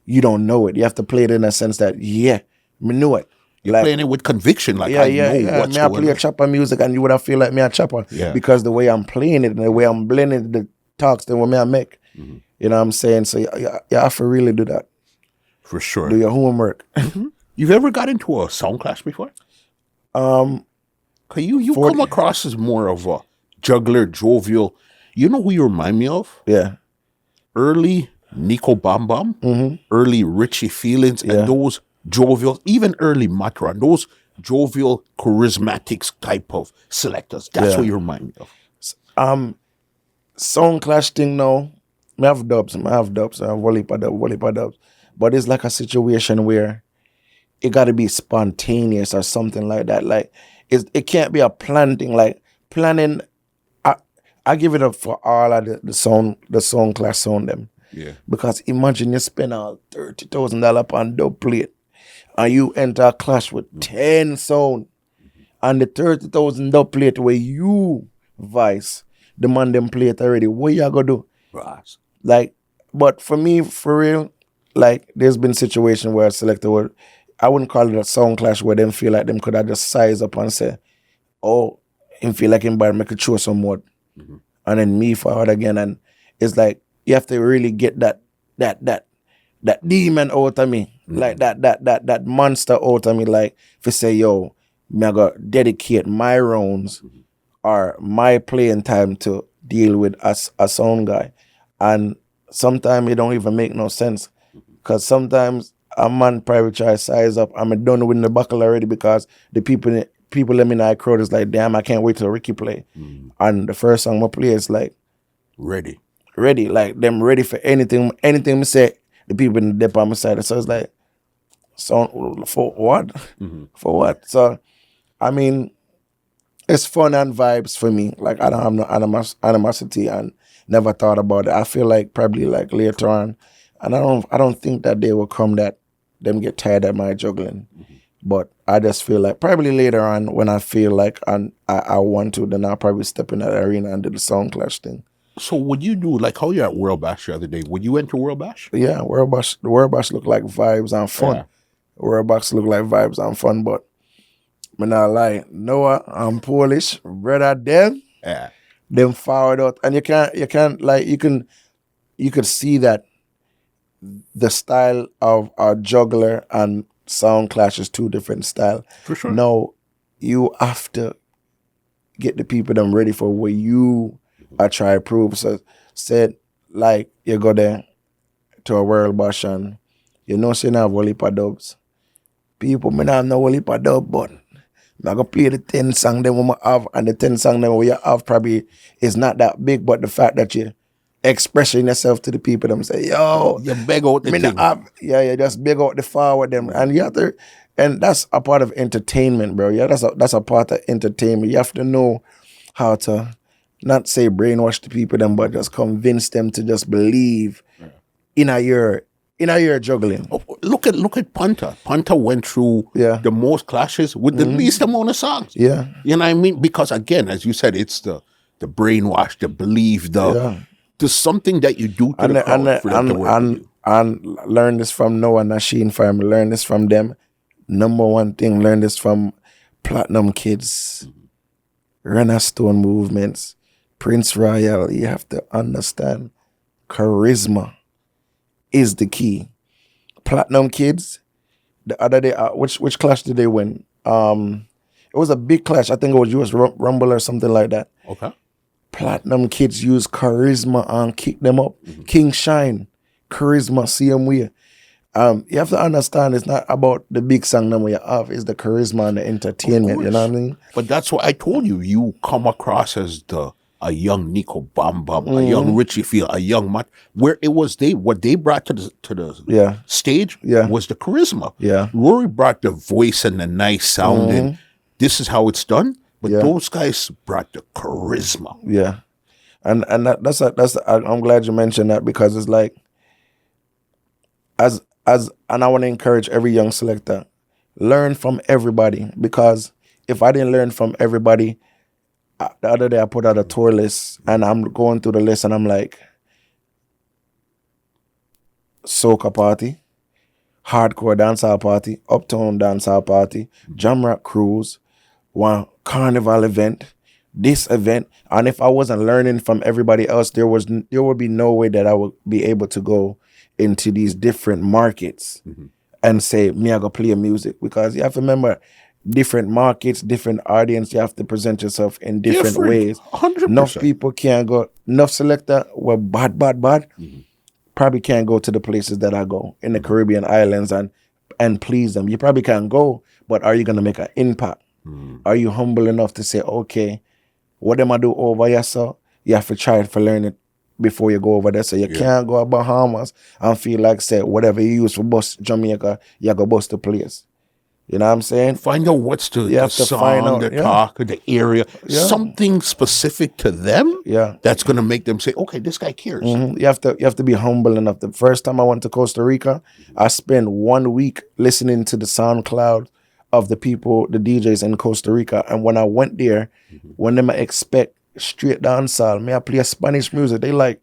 you don't know it. You have to play it in a sense that, yeah, me know it. You're playing it with conviction, like I know what's Me I going play a on. chopper music and you would have feel like me a chopper. Yeah. Because the way I'm playing it and the way I'm blending the talks, the way me I make. You know what I'm saying? So you have to really do that. For sure. Do your homework. You've ever got into a sound clash before? 'Cause you come across as more of a juggler, jovial. You know who you remind me of? Yeah. Early Nico Bam Bam, early Richie Feelings, and those jovial, even early Matron, those jovial, charismatic type of selectors. That's what you remind me of. Sound clash thing now. I have dubs. I have volley dubs. But it's like a situation where it got to be spontaneous or something like that. Like it can't be a planned thing. Like planning, I give it up for all of the sound clash sound them. Yeah. Because imagine you spend all $30,000 on dub plate and you enter a clash with 10 sound and the 30,000 dub plate where you vice the man them play it already. What you gonna do? Right. Like, but for me, for real, like there's been situation where a selector would, I wouldn't call it a sound clash where them feel like them could have just size up and say, oh, him feel like him better make a show some more. And then me forward again. And it's like you have to really get that demon out of me. Like that monster out of me. Like if you say, yo, me I gotta dedicate my rounds or my playing time to deal with a sound guy. And sometimes it don't even make no sense. Because sometimes a man probably try to size up. I'm done with the buckle already because the people let me in the crowd is like, damn, I can't wait till Ricky play. And the first song I play is like Ready. like them ready for anything me say, the people in the depot on my side. So it's like, so for what? For what? So I mean, it's fun and vibes for me. Like I don't have no animosity and never thought about it. I feel like probably like later on, and I don't think that day will come that them get tired of my juggling. But I just feel like probably later on when I feel like I want to, then I'll probably step in that arena and do the sound clash thing. So would you do, like how you're at World Bash the other day, would you enter World Bash? Yeah, World Bash look like vibes and fun. Yeah. World Bash look like vibes and fun, but I'm not lying. Noah, I'm Polish, brother them forward out. And you could see that the style of a juggler and sound clash is two different styles. For sure. Now you have to get the people them ready for what you are trying to prove. So said like you go there to a World Bash and you know say you have whole heap of dubs. People may not have no whole heap of dub, but I'm gonna play the 10 song them we have, and the 10 song them we have probably is not that big, but the fact that you expressing yourself to the people them say, yo, You beg out the thing. you just big out the forward them. And you have to, and that's a part of entertainment, bro. Yeah, that's a part of entertainment. You have to know how to not say brainwash the people them, but just convince them to just believe in a year juggling. Oh, look at Punta. Punta went through the most clashes with the least amount of songs. Yeah. You know what I mean? Because again, as you said, it's the brainwash, the belief, there's something that you do to the crowd for them to work with you. And learn this from Noah Nasheen family, learn this from them. Number one thing, learn this from Platinum Kids, Rena Stone movements, Prince Royal. You have to understand charisma is the key. Platinum Kids, the other day, which clash did they win? It was a big clash. I think it was US Rumble or something like that. Okay. Platinum Kids use charisma and kick them up. King Shine, charisma, same way. You have to understand it's not about the big song number you have, it's the charisma and the entertainment, you know what I mean? But that's what I told you. You come across as a young Nico Bam Bam, a young Richie Field, a young Matt. Where it was what they brought to the stage was the charisma. Yeah. Rory brought the voice and the nice sound and this is how it's done. But those guys brought the charisma. Yeah. And I'm glad you mentioned that, because it's like and I want to encourage every young selector, learn from everybody, because if I didn't learn from everybody, the other day I put out a tour list and I'm going through the list and I'm like, soca party, hardcore dancehall party, uptown dancehall party, Jamrock Cruise, one carnival event, this event. And if I wasn't learning from everybody else, there would be no way that I would be able to go into these different markets and say, me, I go play music. Because you have to remember, different markets, different audience, you have to present yourself in different ways. 100%. Enough people can't go, enough selector were bad, probably can't go to the places that I go in the Caribbean islands and please them. You probably can't go, but are you going to make an impact? Are you humble enough to say, okay, what am I do over here, so you have to try it for learn it before you go over there. So you can't go to Bahamas and feel like, say, whatever you use for bus Jamaica, you go bust the place. You know what I'm saying? Find out what's the song, find out, the talk, the area, something specific to them that's going to make them say, okay, this guy cares. You have to be humble enough. The first time I went to Costa Rica, I spent 1 week listening to the SoundCloud of the people, the DJs in Costa Rica. And when I went there, when they expect straight dancehall, me I play Spanish music, they like,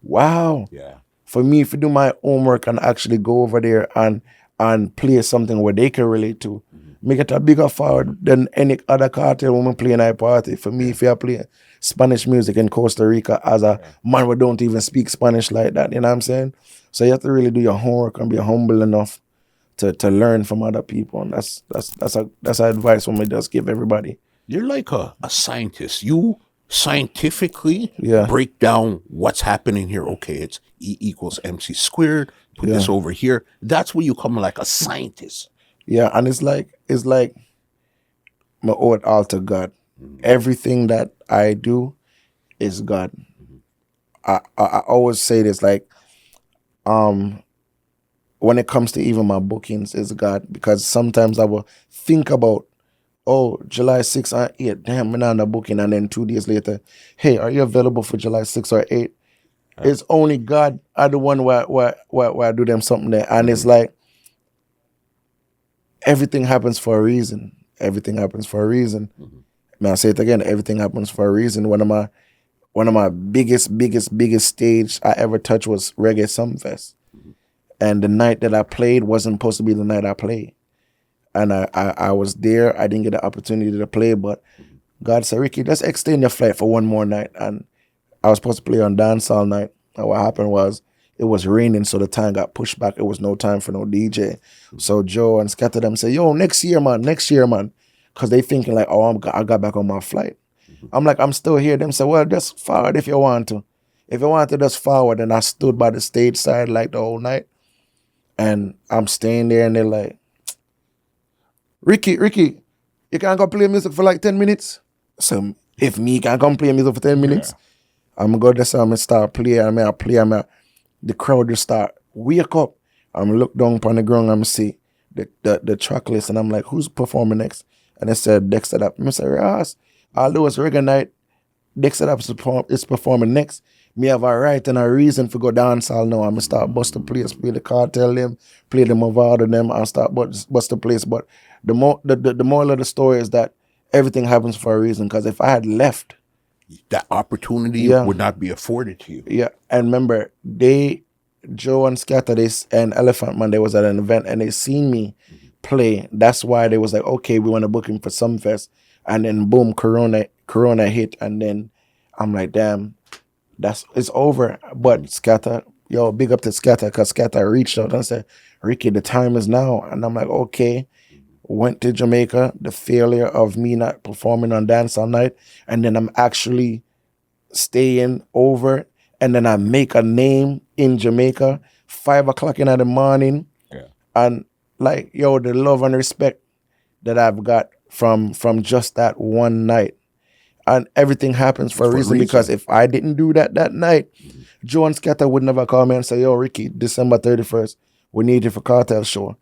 wow. Yeah. For me, if you do my homework and actually go over there and play something where they can relate to, make it a bigger forward than any other cartel when we play in a party. For me, if you play Spanish music in Costa Rica as a man who don't even speak Spanish like that, you know what I'm saying? So you have to really do your homework and be humble enough to learn from other people. And that's advice when we just give everybody. You're like a scientist. You scientifically break down what's happening here. Okay, it's E equals MC squared. Put this over here. That's where you come like a scientist. Yeah, and it's like my old altar God. Everything that I do is God. I always say this, like, when it comes to even my bookings, is God, because sometimes I will think about, oh, July 6th or 8th, damn, I'm not on the booking, and then 2 days later, hey, are you available for July 6th or 8th? It's only God are the one where I do them something there. And it's like, everything happens for a reason. Everything happens for a reason. May I say it again, everything happens for a reason. One of my biggest stage I ever touched was Reggae Sumfest. And the night that I played wasn't supposed to be the night I played. And I was there. I didn't get the opportunity to play, but God said, Ricky, let's extend your flight for one more night. And I was supposed to play on dancehall night. And what happened was, it was raining, so the time got pushed back. It was no time for no DJ. So Joe and Scatter them say, yo, next year, man. Because they thinking like, oh, I got back on my flight. I'm like, I'm still here. Them say, well, just forward if you want to. If you want to, just forward. And I stood by the stage side like the whole night. And I'm staying there, and they're like, Ricky, you can't go play music for like 10 minutes? So if me can't come play music for 10 minutes, I'm going to go there, so I'm going to start playing. The crowd just start wake up. I'm look down upon the ground, I'm see the track list, and I'm like, who's performing next? And they said Dexter Up. I said, Ross, although it's reggae night, Dexter Up is performing next. Me have a right and a reason for go dancehall now. I'm going to start bust the place, play the cartel them, play the Movado them, and start bust the place. But the moral of the story is that everything happens for a reason. Because if I had left, that opportunity would not be afforded to you. Yeah, and remember, Joe and Scatter and Elephant Man, they was at an event and they seen me play. That's why they was like, okay, we want to book him for Sumfest. And then boom, Corona hit. And then I'm like, damn, it's over. But Scatter, big up to Scatter, because Scatter reached out and said, Ricky, the time is now. And I'm like, okay. Went to Jamaica, the failure of me not performing on dance all night. And then I'm actually staying over. And then I make a name in Jamaica, 5 o'clock in the morning. Yeah. And like, the love and respect that I've got from just that one night. And everything happens for a reason, because if I didn't do that night, Joe and Scatter would never call me and say, yo, Ricky, December 31st, we need you for Cartel show.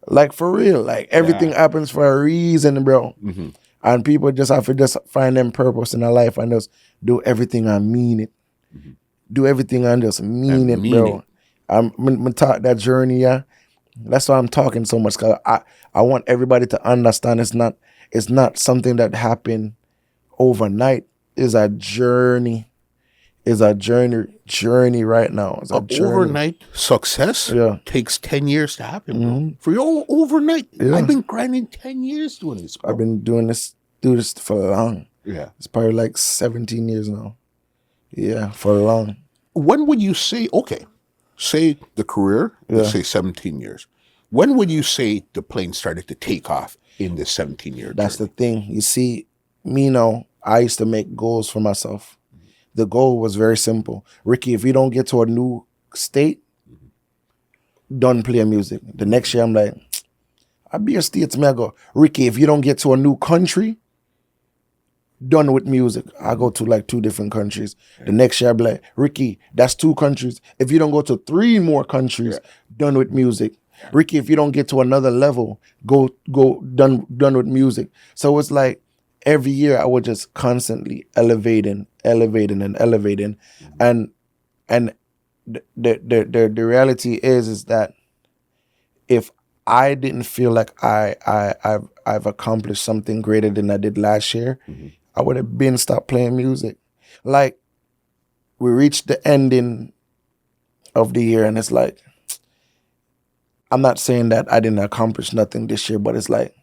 Like, for real, like, everything happens for a reason, bro. Mm-hmm. And people just have to just find them purpose in their life and just do everything and mean it. Mm-hmm. Do everything and just mean it, bro. I'm talk that journey, yeah. That's why I'm talking so much, because I want everybody to understand it's not something that happened overnight. It's a journey. It's a journey right now. It's a journey. Overnight success takes 10 years to happen, bro. For your overnight, I've been grinding 10 years doing this, bro. I've been do this for long. Yeah. It's probably like 17 years now. Yeah, for long. When would you say, okay, say the career, let's say 17 years. When would you say the plane started to take off in this 17-year That's the thing. You see, me now, I used to make goals for myself. The goal was very simple. Ricky, if you don't get to a new state, don't play music. The next year, I'm like, I'll be a state man. I go, Ricky, if you don't get to a new country, done with music. I go to like 2 different countries. The next year, I'll be like, Ricky, that's 2 countries. If you don't go to 3 more countries, done with music. Ricky, if you don't get to another level, go done with music. So it's like every year I was just constantly elevating. And the reality is that if I didn't feel like I've accomplished something greater than I did last year, I would have been stopped playing music. Like, we reached the ending of the year, and it's like, I'm not saying that I didn't accomplish nothing this year, but it's like,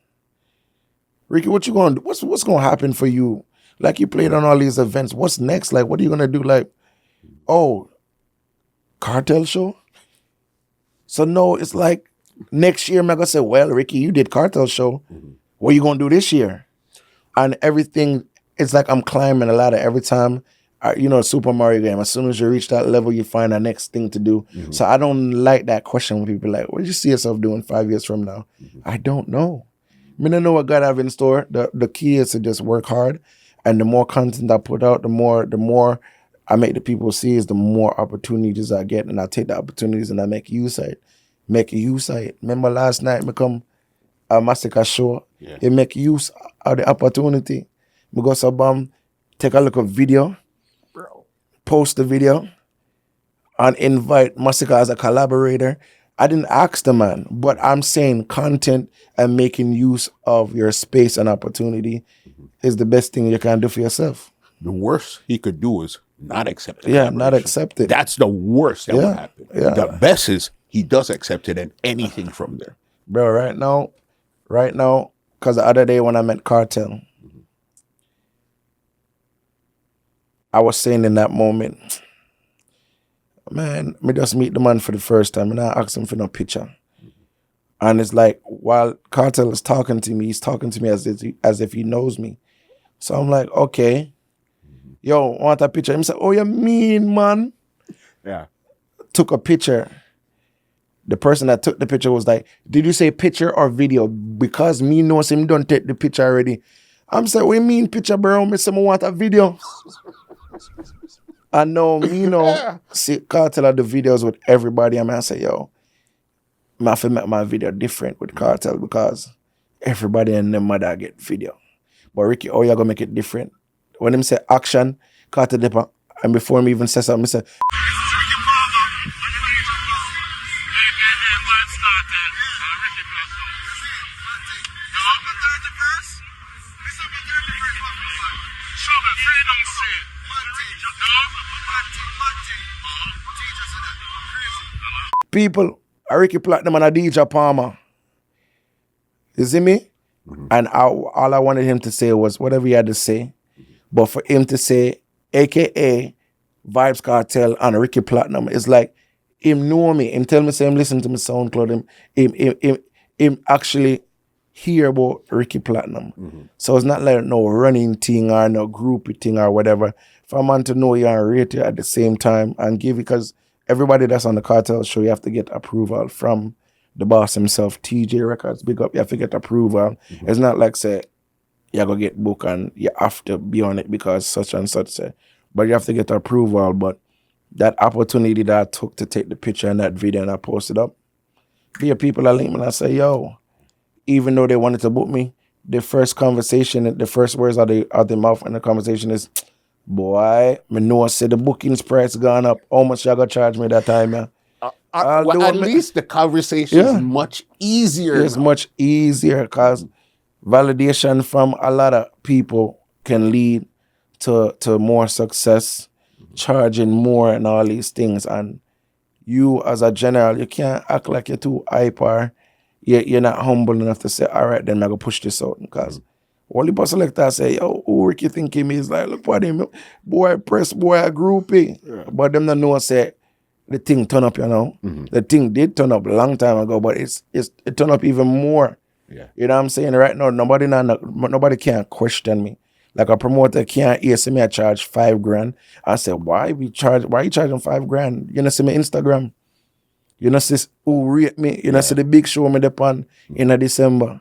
Ricky, what you going to do? What's going to happen for you? Like, you played on all these events. What's next? Like, what are you going to do? Like, oh, Cartel show? So no, it's like next year I'm going to say, well, Ricky, you did Cartel show. What are you going to do this year? And everything, it's like I'm climbing a ladder every time. Super Mario game. As soon as you reach that level, you find the next thing to do. So I don't like that question when people are like, what do you see yourself doing 5 years from now? I don't know. I don't know what God have in store. The key is to just work hard. And the more content I put out, the more I make the people see, is the more opportunities I get. And I take the opportunities and I make use of it. Remember last night, I come a Masicka show. You make use of the opportunity. I go to take a look at video, post the video, and invite Masicka as a collaborator. I didn't ask the man, but I'm saying content and making use of your space and opportunity is the best thing you can do for yourself. The worst he could do is not accept it. Yeah, not accept it. That's the worst that would happen. Yeah. The best is he does accept it, and anything from there. Bro, right now, because the other day when I met Cartel, I was saying in that moment, man, me just meet the man for the first time and I ask him for no picture. And it's like, while Cartel is talking to me, he's talking to me as if he knows me. So I'm like, okay, yo, want a picture? He said, oh, you mean, man? Yeah. Took a picture. The person that took the picture was like, did you say picture or video? Because me knows him don't take the picture already. I'm saying, what you mean picture, bro? Me say, I want a video. I know, see Cartel of the videos with everybody. I say, yo, I have to make my video different with Cartel because everybody and their mother get video. But Ricky, oh, you gonna make it different. When him say action, Cartel dip, and before him even say something, I say, people, a Ricky Platinum and a DJ Palmer. You see me? And all I wanted him to say was whatever he had to say. But for him to say, AKA Vybz Kartel and Ricky Platinum, it's like him know me. Him tell me, say him listen to my SoundCloud. Him actually hear about Ricky Platinum. So it's not like no running thing or no groupie thing or whatever. For a man to know you and rate you at the same time and give, because everybody that's on the Cartel show, you have to get approval from the boss himself, TJ Records, big up, you have to get approval. It's not like, say, you're going to get booked and you have to be on it because such and such, say. But you have to get approval. But that opportunity that I took to take the picture and that video and I posted up, there are people that link me and I say, yo, even though they wanted to book me, the first conversation, the first words out their mouth in the conversation is, boy, me know I said the bookings price gone up. How much you going to charge me that time, yeah? Well, at least the conversation is much easier. It's much easier because validation from a lot of people can lead to more success, charging more and all these things. And you as a general, you can't act like you're too hyper. You're not humble enough to say, all right, then I'm going to push this out. Because only person selector say, yo, who Ricky think him is? Like, look what him, boy, press, boy, a groupie. Yeah. But them don't know, say, the thing turn up, you know. The thing did turn up a long time ago, but it turned up even more. Yeah. You know what I'm saying? Right now, nobody can question me. Like a promoter can't hear see me I charge $5,000. I say, why you charging $5,000? You know, see me Instagram. You know, see who rate me. You know, see the big show me upon in December.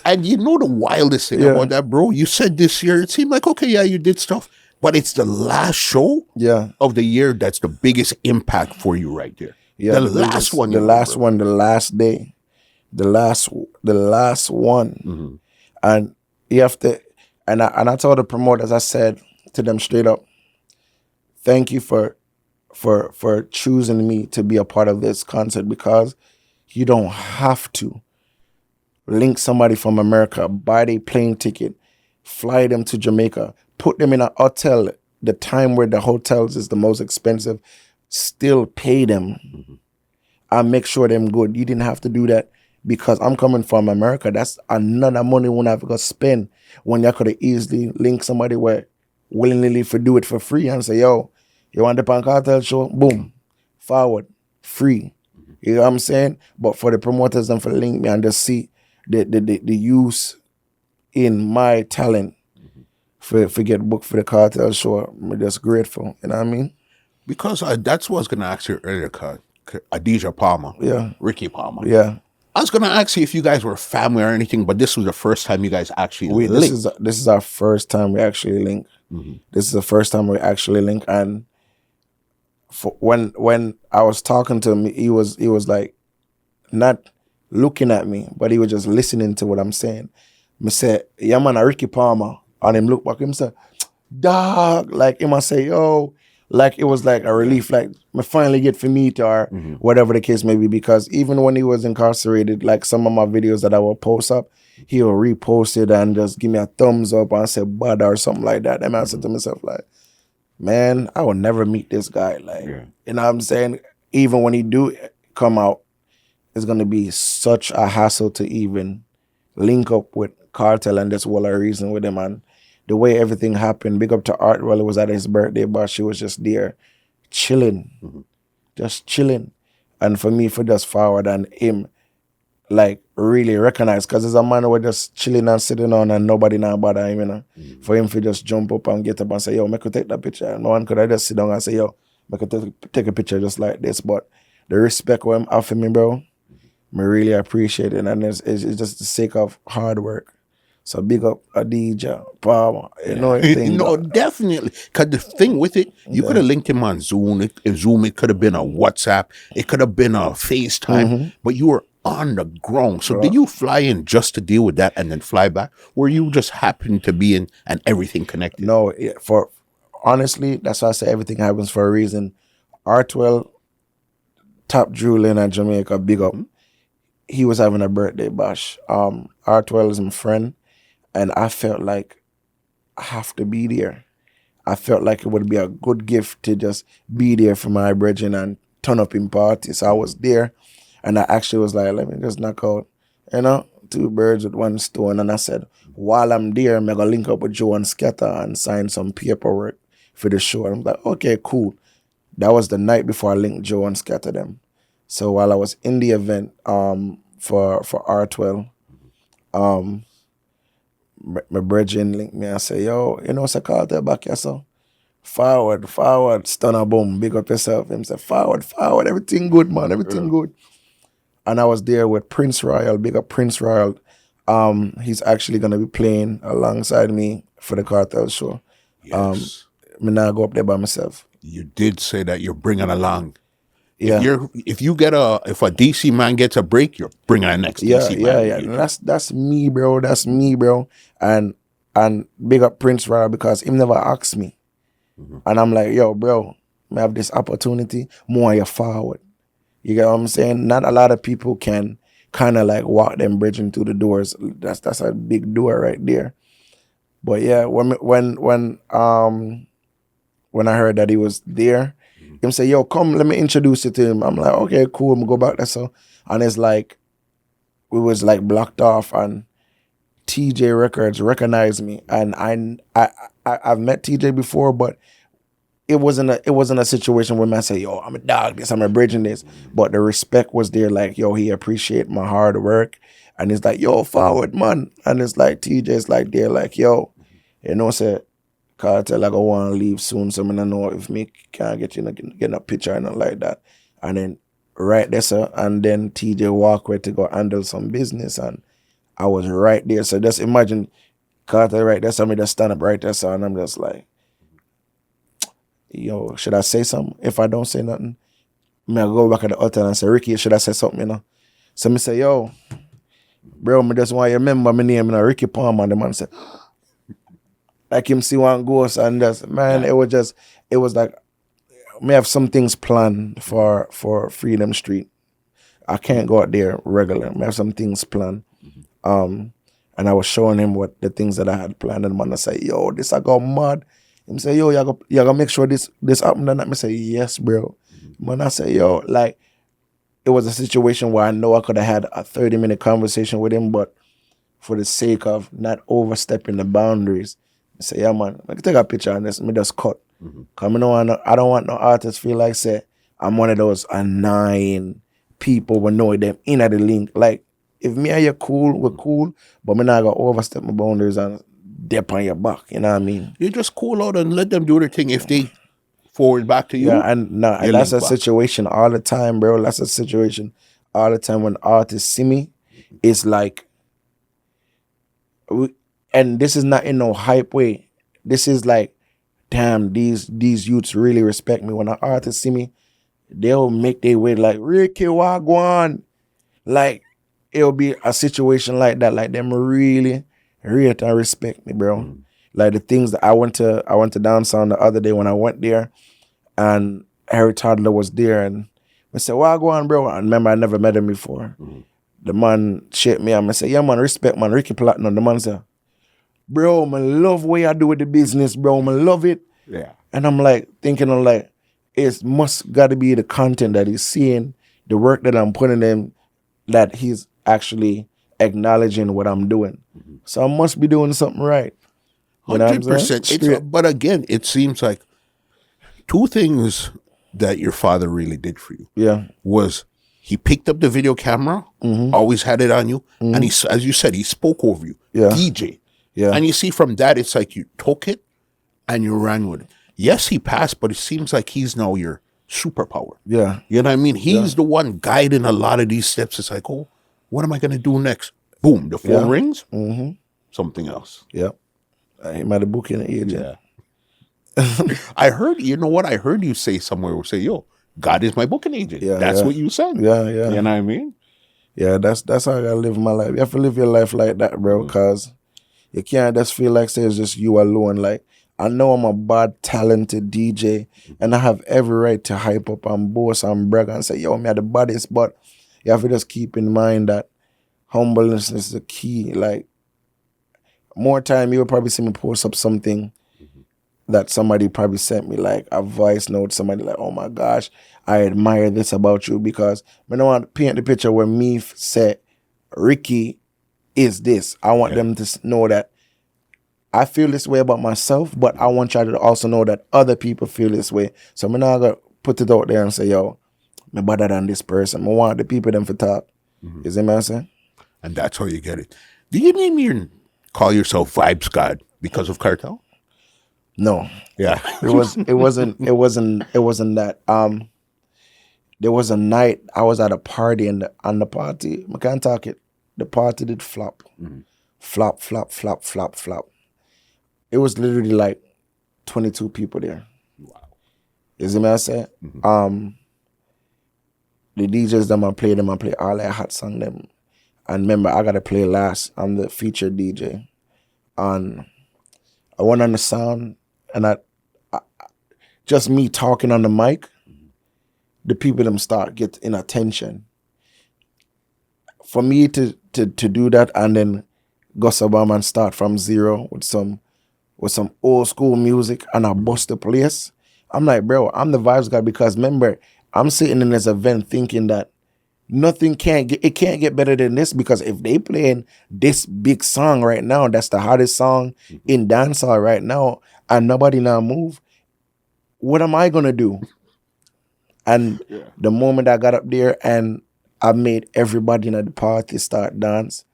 And you know the wildest thing about that, bro? You said this year, it seemed like, okay, yeah, you did stuff. But it's the last show of the year that's the biggest impact for you right there. Yeah, the last one. The last one, the last day. The last one. And you have to, and I told the promoters, I said to them straight up, thank you for choosing me to be a part of this concert, because you don't have to link somebody from America, buy their plane ticket, fly them to Jamaica, put them in a hotel, the time where the hotels is the most expensive, still pay them and make sure them good. You didn't have to do that because I'm coming from America. That's another money when I've got to spend when you could have easily link somebody where willingly for do it for free and say, yo, you want the Pan Cartel show? Boom. Forward. Free. You know what I'm saying? But for the promoters and for link me and just see the use in my talent for get booked for the Cartel show, I'm just grateful. You know what I mean? Because that's what I was going to ask you earlier, Adidja Palmer. Yeah. Ricky Palmer. Yeah. I was going to ask you if you guys were family or anything, but this was the first time you guys actually linked. This is our first time we actually link. This is the first time we actually link. And when I was talking to him, he was like not looking at me, but he was just listening to what I'm saying. I said, yeah man, Ricky Palmer. And him look back, him say, dog, like him I say, yo, like it was like a relief, like me finally get to meet or whatever the case may be, because even when he was incarcerated, like some of my videos that I will post up, he'll repost it and just give me a thumbs up and say bad or something like that. And I said to myself, like, man, I will never meet this guy. Like, you know what I'm saying? Even when he do come out, it's gonna be such a hassle to even link up with Cartel, and that's all I reason with him. And the way everything happened, big up to Art while it was at his birthday, but she was just there chilling, just chilling. And for me, for just forward and him, like really recognize, because there's a man who was just chilling and sitting on and nobody now bother him, you know. For him to just jump up and get up and say, yo, make you take that picture. And no one could I just sit down and say, yo, make you take a picture just like this. But the respect what him offer me, bro, I really appreciate it. And it's just the sake of hard work. So big up Adidja, Powa, you know everything. No, definitely. Because the thing with it, you could have linked him on Zoom. It could have been a WhatsApp. It could have been a FaceTime. But you were on the ground. So did you fly in just to deal with that and then fly back? Or you just happened to be in and everything connected? No, honestly, that's why I say everything happens for a reason. R12, top jeweler in Jamaica, big up. He was having a birthday bash. R12 is my friend. And I felt like I have to be there. I felt like it would be a good gift to just be there for my brethren and turn up in parties. So I was there, and I actually was like, let me just knock out, you know, two birds with one stone. And I said, while I'm there, I'm going to link up with Joe and Scatter and sign some paperwork for the show. And I'm like, okay, cool. That was the night before I linked Joe and Scatter them. So while I was in the event for R12, my brethren linked me and say, yo, you know, say Cartel back here, so forward, stunner boom, big up yourself. Him say, forward, everything good, man, everything good. And I was there with Prince Royal, big up Prince Royal. He's actually going to be playing alongside me for the Cartel show. Yes. Me now go up there by myself. You did say that you're bringing along. Yeah. If a DC man gets a break, you're bringing a next DC man. Yeah. And that's me, bro. And big up Prince Royal because he never asked me. Mm-hmm. And I'm like, yo, bro, I have this opportunity, more you forward. You get what I'm saying? Not a lot of people can kind of like walk them bridging through the doors. That's a big door right there. But yeah, when I heard that he was there, him say, yo, come, let me introduce you to him. I'm like, okay, cool, I'm gonna go back there. So, and it's like, we was like blocked off and TJ Records recognized me. And I've met TJ before, but it wasn't a situation where I say, yo, I'm a dog this, I'm a bridging this. But the respect was there, like, yo, he appreciate my hard work. And it's like, yo, forward, man. And it's like, TJ's like, they're like, yo, you know, say, Cartel, I go want to leave soon, so I don't know if me can't get a picture and nothing like that. And then right there, sir, and then TJ walk away to go handle some business, and I was right there. So just imagine Cartel right there, so me just stand up right there, sir, and I'm just like, yo, should I say something? If I don't say nothing, I go back at the hotel and say, Ricky, should I say something, you know? So me say, yo, bro, me just want you remember my name, you know, Ricky Palmer, and the man said, like him see one ghost, and just, man, it was like, me have some things planned for Freedom Street. I can't go out there regular. Me have some things planned. And I was showing him what the things that I had planned, and man, I say, yo, this I got mad. Him say, yo, you gotta make sure this happen. And I say, yes, bro. Man, I say, yo, like, it was a situation where I know I could have had a 30-minute conversation with him, but for the sake of not overstepping the boundaries, I say, yeah, man, I can take a picture and me just cut. Because I don't want no artist feel like, say, I'm one of those annoying people who know them in the link. Like, if me and you cool, we're cool, but me not going to overstep my boundaries and dip on your back, you know what I mean? You just cool out and let them do their thing. If they forward back to you. Yeah, and that's a situation all the time, bro. That's a situation all the time when artists see me. It's like, and this is not in no hype way. This is like, damn, these youths really respect me. When an artist see me, they'll make their way like, Ricky Wagwan. Like, it'll be a situation like that. Like, them really rate and respect me, bro. Like, the things that I went to downtown the other day when I went there, and Harry Toddler was there, and I said, Wagwan, bro. And remember, I never met him before. The man shake me and I said, yeah, man, respect, man, Ricky Platinum. The man said, bro, I love what you do with the business, bro. I love it. Yeah. And I'm like, thinking of like, it must got to be the content that he's seeing, the work that I'm putting in, that he's actually acknowledging what I'm doing. So I must be doing something right. 100%. But again, it seems like two things that your father really did for you. Yeah. Was he picked up the video camera, always had it on you, and he, as you said, he spoke over you. Yeah. DJ. Yeah. And you see from that, it's like you took it and you ran with it. Yes, he passed, but it seems like he's now your superpower. Yeah. You know what I mean? He's the one guiding a lot of these steps. It's like, oh, what am I going to do next? Boom, the phone rings. Something else. Yep. I might have booking agent. Yeah. I heard, you know what? I heard you say somewhere, say, yo, God is my booking agent. Yeah, That's what you said. Yeah. You know what I mean? Yeah, that's how I gotta live my life. You have to live your life like that, bro, because you can't just feel like say it's just you alone. Like, I know I'm a bad, talented DJ, and I have every right to hype up and boast and brag and say, yo, me are the baddest, but you have to just keep in mind that humbleness is the key. Like, more time, you'll probably see me post up something that somebody probably sent me, like a voice note, somebody like, oh my gosh, I admire this about you, because I don't want to paint the picture where me said Ricky is this. I want Yeah. them to know that I feel this way about myself, but I want y'all to also know that other people feel this way. So I'm not gonna put it out there and say, yo, I'm better than this person. I want the people them to talk. You see what I'm saying? And that's how you get it. Do you call yourself Vybz God because of Kartel? No. Yeah. It wasn't that. There was a night I was at a party and the party, I can't talk it. The party did flop. Flop, flop, flop, flop, flop. It was literally like 22 people there. Wow. You see what I'm saying? The DJs them I play all that hot song them. And remember, I gotta play last. I'm the featured DJ. And I went on the sound and I just me talking on the mic, the people them start getting attention. For me to do that and then go Obama and start from zero with some old school music and I bust the place, I'm like, bro, I'm the Vybz guy because remember, I'm sitting in this event thinking that it can't get better than this because if they playing this big song right now, that's the hottest song in dancehall right now, and nobody now move, what am I gonna do? And the moment I got up there and I made everybody in the party start dance,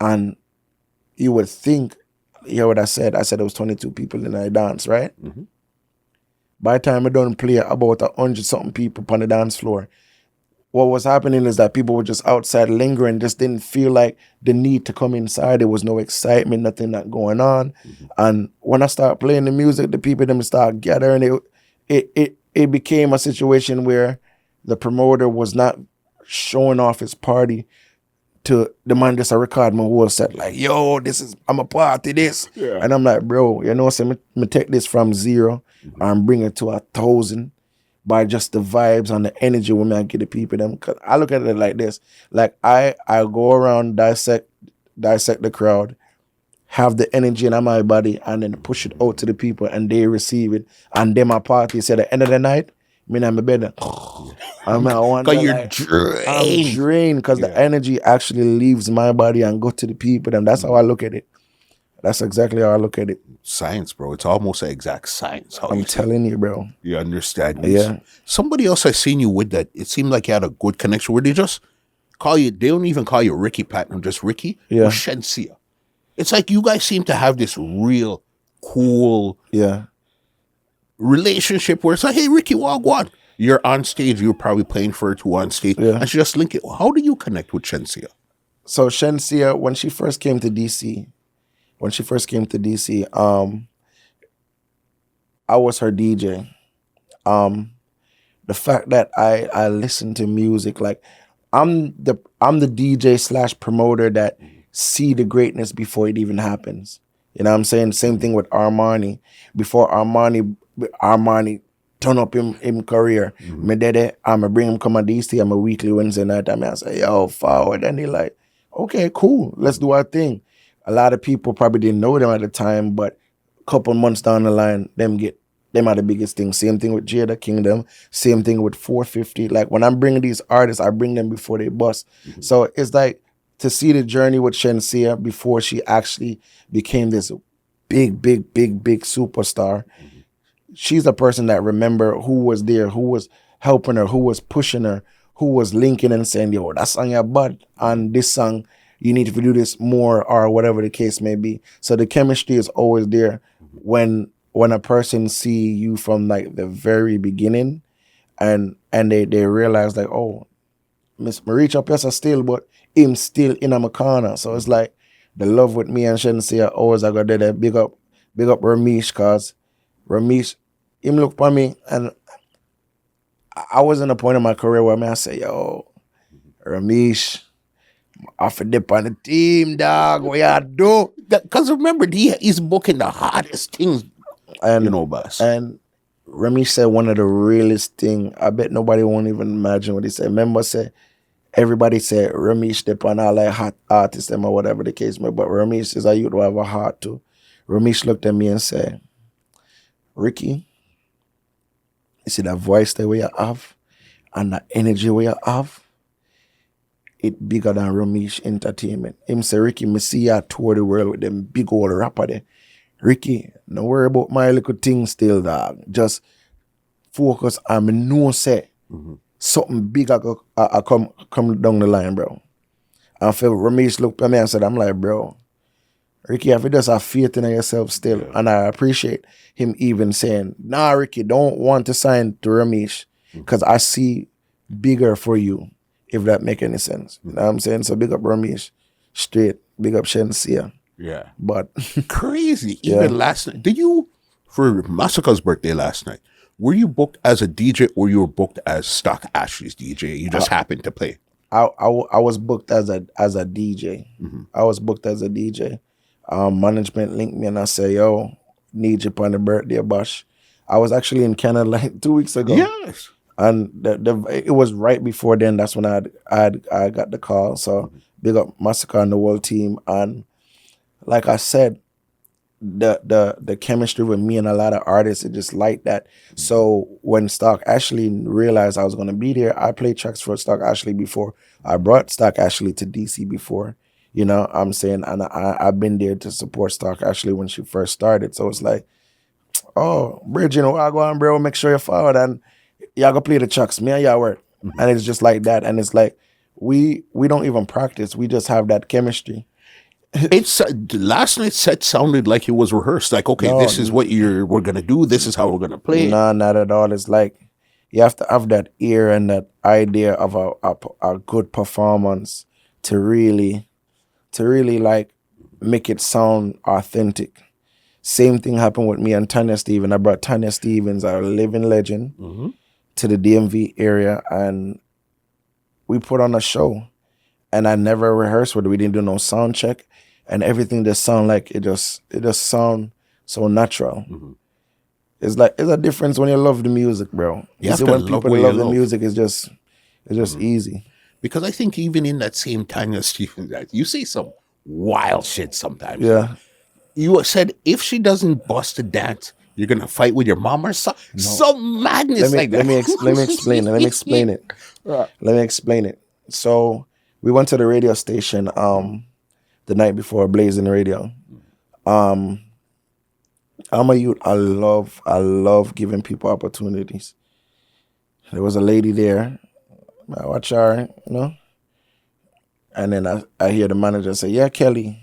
and you would think, you hear what I said? I said there was 22 people in the dance, right? By the time I done play, about 100-something people on the dance floor. What was happening is that people were just outside lingering, just didn't feel like the need to come inside. There was no excitement, nothing that going on. And when I started playing the music, the people them start gathering. It became a situation where the promoter was not showing off his party to the man just a record my whole set like, yo, I'm a party this. And I'm like, bro, you know, so me take this from zero and bring it to 1,000 by just the vibes and the energy when I get the people them. Cause I look at it like this. Like I go around, dissect the crowd, have the energy in my body, and then push it out to the people and they receive it. And then my party said at the end of the night, I'm in my bed. I'm drained because the energy actually leaves my body and go to the people, and that's how I look at it. That's exactly how I look at it. Science, bro. It's almost an exact science. I'm telling you, bro. You understand me? Yeah. Somebody else I seen you with that, it seemed like you had a good connection where they just call you, they don't even call you Ricky Platinum, just Ricky or Shenseea. It's like you guys seem to have this real cool relationship where it's like, hey, Ricky, what? You're on stage, you're probably playing for her to on stage, and she just link it. How do you connect with Shenseea? So Shenseea, when she first came to DC, I was her DJ. The fact that I listen to music, like I'm the DJ / promoter that see the greatness before it even happens. You know what I'm saying? Same thing with Armani. Before Armani turn up him career, me did I'ma bring him come on DC. I'm a weekly Wednesday night. I say, yo, forward. And they like, okay, cool, let's do our thing. A lot of people probably didn't know them at the time, but a couple months down the line, them are the biggest thing. Same thing with Jada Kingdom. Same thing with 450. Like when I'm bringing these artists, I bring them before they bust. So it's like to see the journey with Shenseea before she actually became this big superstar. She's a person that remember who was there, who was helping her, who was pushing her, who was linking and saying, yo, that song you're bad, and this song, you need to do this more, or whatever the case may be. So the chemistry is always there when a person see you from like the very beginning and they realize like, oh, Miss reach up yes still, but him still in a corner. So it's like the love with me and Shenseea always I got there. Big up Ramesh, cause Ramesh, him look for me and I was in a point in my career where I say, yo, Ramesh, I for dip on the team, dog. What y'all do? Because remember, he's booking the hottest things, and boss. And Remy said one of the realest thing. I bet nobody won't even imagine what he said. Remember, everybody said Ramesh dip on all like hot artists or whatever the case may be. But Ramesh is a youth who have a heart too. Ramesh looked at me and said, Ricky, you see that voice that we have and that energy we have? it bigger than Ramesh Entertainment. Him say, Ricky, me see you tour the world with them big old rapper there. Ricky, don't worry about my little thing still, dog. Just focus on me know say something big I come down the line, bro. And for Ramesh looked at me and said, I'm like, bro, Ricky, if you just have faith in yourself still, and I appreciate him even saying, nah, Ricky, don't want to sign to Ramesh because I see bigger for you, if that make any sense. You know what I'm saying? So big up Ramesh, straight, big up Shenseea. Yeah. But crazy. Even last night, did you, for Masicka's birthday last night, were you booked as a DJ or you were booked as Stalk Ashley's DJ? You just happened to play. I was booked as a DJ. I was booked as a DJ. Management linked me and I said, yo, need you on the birthday bash. I was actually in Canada like 2 weeks ago. Yes. And it was right before then. That's when I got the call. So big up Masicka and the whole team. And like I said, the chemistry with me and a lot of artists, it just like that. So when Stalk Ashley realized I was going to be there, I played tracks for Stalk Ashley before. I brought Stalk Ashley to DC before, you know what I'm saying? And I've been there to support Stalk Ashley when she first started. So it's like, oh, Bridge, you know, I go on, bro, make sure you're forward and y'all go play the tracks. Me and y'all work. And it's just like that. And it's like, we don't even practice. We just have that chemistry. It's last night's set sounded like it was rehearsed. Like, okay, this is what we're gonna do. This is how we're gonna play. Nah, not at all. It's like you have to have that ear and that idea of a good performance to really like make it sound authentic. Same thing happened with me and Tanya Stephens. I brought Tanya Stephens, our living legend, to the DMV area, and we put on a show. And I never rehearsed with it. We didn't do no sound check. And everything just sound like it just sound so natural. It's a difference when you love the music, bro. You see, when people love the music, it's just easy. Because I think even in that same Tanya Stephens, you say some wild shit sometimes. Yeah. You said if she doesn't bust a dance, you're gonna fight with your mom or something. Some madness like that. Let me explain it. Let me explain it. So we went to the radio station the night before, Blazing Radio. I'm a youth. I love giving people opportunities. There was a lady there. I watch her, you know. And then I hear the manager say, yeah, Kelly.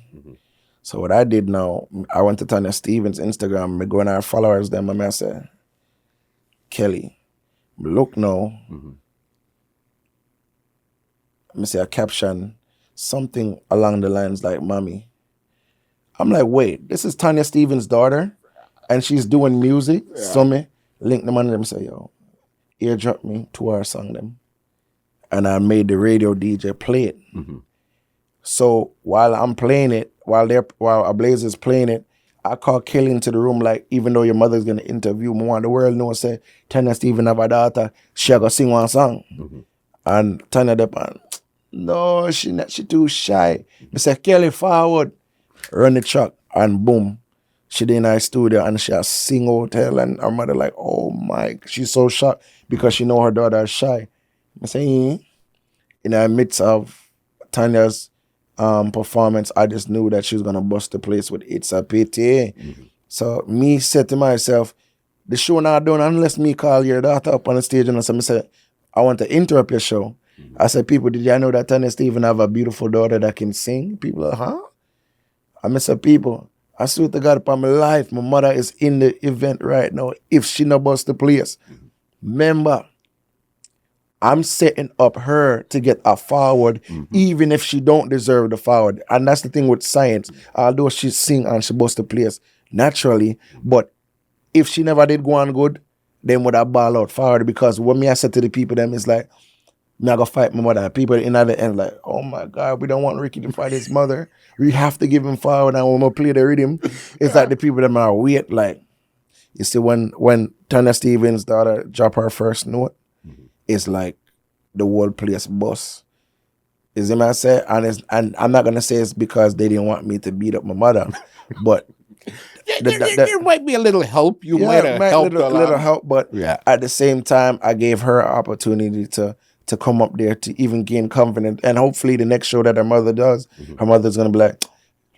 So what I did now, I went to Tanya Stephens' Instagram, I go and our followers them, and I said, Kelly, look now. I say a caption, something along the lines like, mommy. I'm like, wait, this is Tanya Stephens' daughter, and she's doing music. Yeah. So me link them and them say, yo, eardrop me to our song them. And I made the radio DJ play it. So while I'm playing it, while Blaze is playing it, I call Kelly into the room like, even though your mother's gonna interview me, want the world know, say, Tanya Stephens have a daughter, she gonna sing one song. And Tanya Depan, no, she too shy. I say, Kelly, forward, run the truck, and boom, she did in our studio and she sing hotel, and her mother like, oh my, she's so shocked because she know her daughter is shy. I say, in the midst of Tanya's performance, I just knew that she was gonna bust the place with It's a Pity. So me said to myself, the show not done unless me call your daughter up on the stage and I said, I want to interrupt your show. I said, people, did y'all know that Tanya Stephens have a beautiful daughter that can sing? People are, huh? I said, people, I swear to God upon my life, my mother is in the event right now. If she not bust the place, remember, I'm setting up her to get a forward, even if she don't deserve the forward. And that's the thing with Science. Although she sing and she bust the place naturally, but if she never did go on good, then would I ball out forward? Because what me I said to the people them is like, me I go fight my mother. People in the end like, oh my God, we don't want Ricky to fight his mother. We have to give him forward, and when we play the rhythm, it's like the people that are weird. Like, you see, when Tanya Stephens' daughter drop her first note, it's like the whole place bust. You see what I say? And I'm not gonna say it's because they didn't want me to beat up my mother, but there might be a little help. You might have helped a little help, but at the same time, I gave her an opportunity to to come up there to even gain confidence. And hopefully the next show that her mother does, her mother's gonna be like,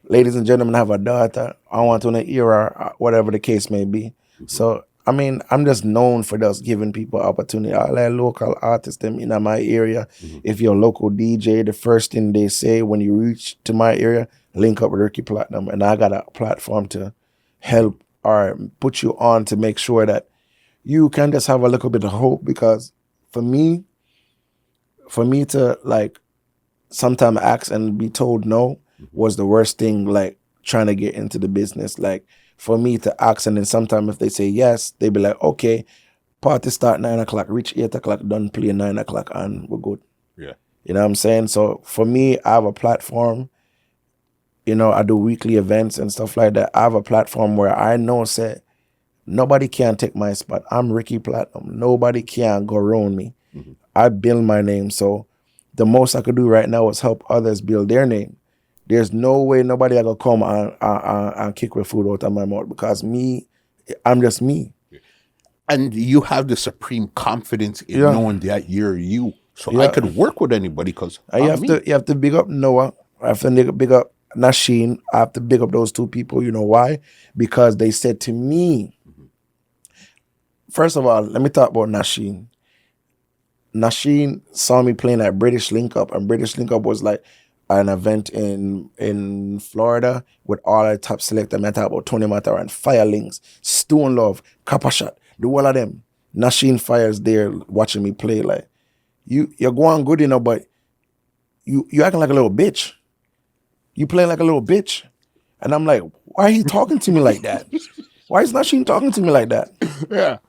ladies and gentlemen, I have a daughter. I want to hear her, whatever the case may be. So I mean, I'm just known for just giving people opportunity. All that local artists them in my area. If you're a local DJ, the first thing they say when you reach to my area, link up with Ricky Platinum, and I got a platform to help or put you on to make sure that you can just have a little bit of hope. Because for me to like sometimes ask and be told no was the worst thing, like trying to get into the business. Like for me to ask and then sometimes if they say yes, they be like, okay, party start 9 o'clock, reach 8 o'clock, done play 9 o'clock and we're good. Yeah. You know what I'm saying? So for me, I have a platform. You know, I do weekly events and stuff like that. I have a platform where I know say nobody can take my spot. I'm Ricky Platinum. Nobody can go around me. I build my name. So the most I could do right now is help others build their name. There's no way nobody ever come and kick with food out of my mouth because me, I'm just me. And you have the supreme confidence in knowing that you're you. So I could work with anybody because you have to big up Noah. I have to big up Nasheen. I have to big up those two people. You know why? Because they said to me, first of all, let me talk about Nasheen. Nasheen saw me playing at British Link Up, and British Link Up was like an event in Florida with all the top selectors. I talk about Tony Matter and Fyah Links, Stone Love, Kappa Shot, the whole of them. Nasheen Fyah's there watching me play. Like, you're going good, you know, but you acting like a little bitch. You playing like a little bitch. And I'm like, why are he talking to me like that? Why is Nasheen talking to me like that? Yeah.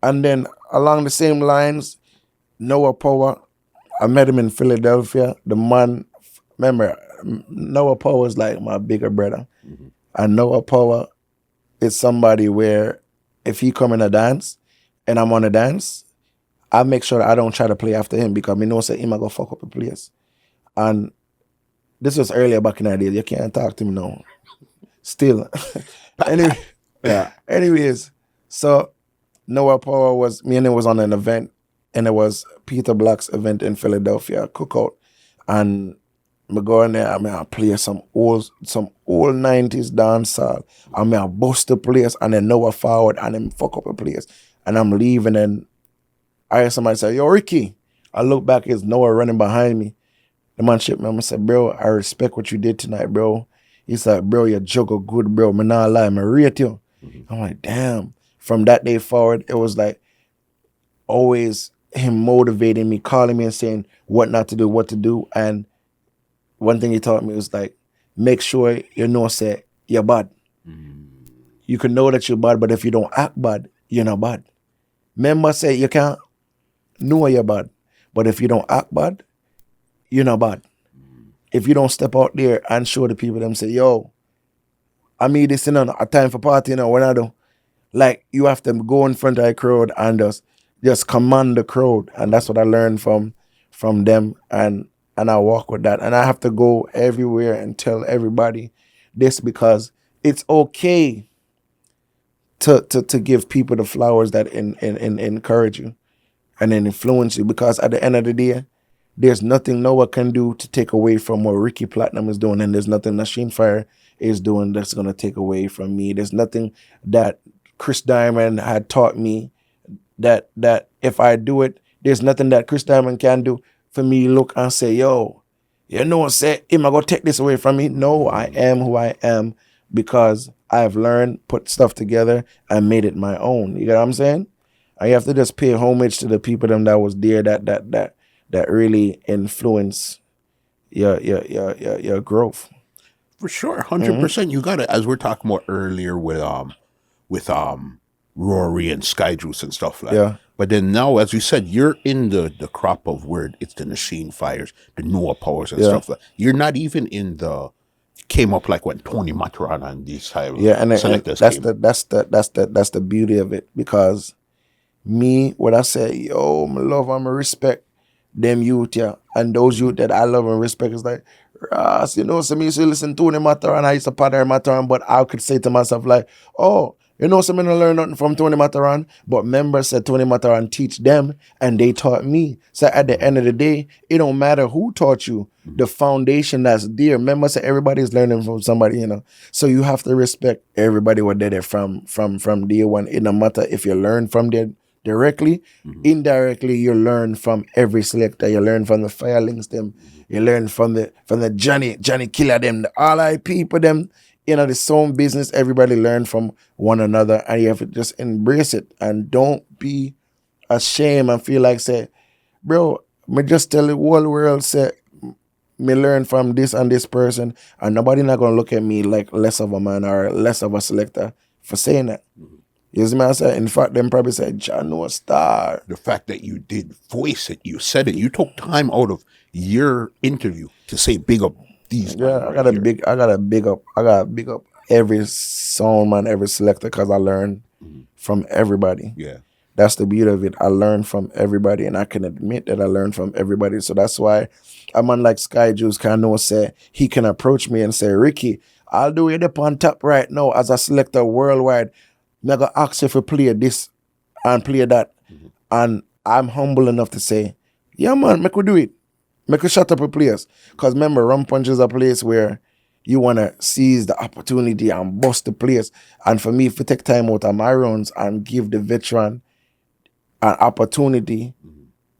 And then along the same lines, Noah Powa, I met him in Philadelphia. The man, remember, Noah Powa is like my bigger brother. And Noah Powa is somebody where if he come in a dance and I'm on a dance, I make sure that I don't try to play after him because I know say him I go fuck up the place. And this was earlier back in the day. You can't talk to me now. Still. Anyway, anyways, so Noah Powa was, me and him was on an event, and it was Peter Black's event in Philadelphia, cookout. And I go in there, I play some old 90s dancehall. I bust the place and then Noah forward and then fuck up the place. And I'm leaving and I hear somebody say, yo, Ricky. I look back, it's Noah running behind me. The man shit me, I said, bro, I respect what you did tonight, bro. He said, bro, you juggle good, bro. Me not lie, me rate you. I'm like, damn. From that day forward, it was like always him motivating me, calling me and saying what not to do, what to do. And one thing he taught me was like, make sure you know say you're bad. You can know that you're bad, but if you don't act bad, you're not bad. Remember say you can't know you're bad, but if you don't act bad, you're not bad. If you don't step out there and show the people them say, yo, I mean this in a time for party, you know, when I do. Like you have to go in front of the crowd and just command the crowd. And that's what I learned from them and I walk with that. And I have to go everywhere and tell everybody this because it's okay to give people the flowers that encourage you and then influence you, because at the end of the day, there's nothing Noah can do to take away from what Ricky Platinum is doing, and there's nothing Nasheen Fyah is doing that's going to take away from me. There's nothing that Chris Diamond had taught me that if I do it, there's nothing that Chris Diamond can do for me look and say, yo, you know what, say, am I going to take this away from me? No, I am who I am because I've learned, put stuff together, and made it my own. You get what I'm saying? I have to just pay homage to the people them that was there that really influence your growth. For sure, 100%. You got it. As we're talking about earlier with Rory and Sky Juice and stuff like that. But then now, as you said, you're in the crop of where it's the Nasheen Fyahs, the Noah Powers and stuff like that. You're not even in the came up like when Tony Matterhorn and these type of selectors that's came. that's the beauty of it, because me, what I say, yo, my love and my respect them youth, and those youth that I love and respect is like, Ross, you know, so me used to listen to Tony Matterhorn, I used to partner Matterhorn, but I could say to myself like, oh, You know, some don't learn nothing from Tony Mataran, but members said Tony Mataran teach them, and they taught me. So at the end of the day, it don't matter who taught you. The foundation that's there. Members said everybody's learning from somebody, you know. So you have to respect everybody what they're from day one. It no matter if you learn from them directly, indirectly, you learn from every selector. You learn from the firelings them. You learn from the Johnny Killer them, the RI people them. You know, the song business, everybody learn from one another, and you have to just embrace it and don't be ashamed and feel like, say, bro, me just tell the whole world, say, me learn from this and this person, and nobody not gonna look at me like less of a man or less of a selector for saying that. You see what I'm saying? In fact, them probably said, John, no star. The fact that you did voice it, you said it, you took time out of your interview to say big up these. Yeah, I gotta big up every song man, every selector, because I learned from everybody. Yeah. That's the beauty of it. I learn from everybody, and I can admit that I learned from everybody. So that's why a man like Sky Juice can know, say, he can approach me and say, Ricky, I'll do it up on top right now as a selector worldwide. I'm going to ask you to play this and play that. And I'm humble enough to say, yeah, man, make we do it. Make we shut up a place. Because remember, Rum Punch is a place where you want to seize the opportunity and bust the place. And for me, if we take time out of my runs and give the veteran an opportunity,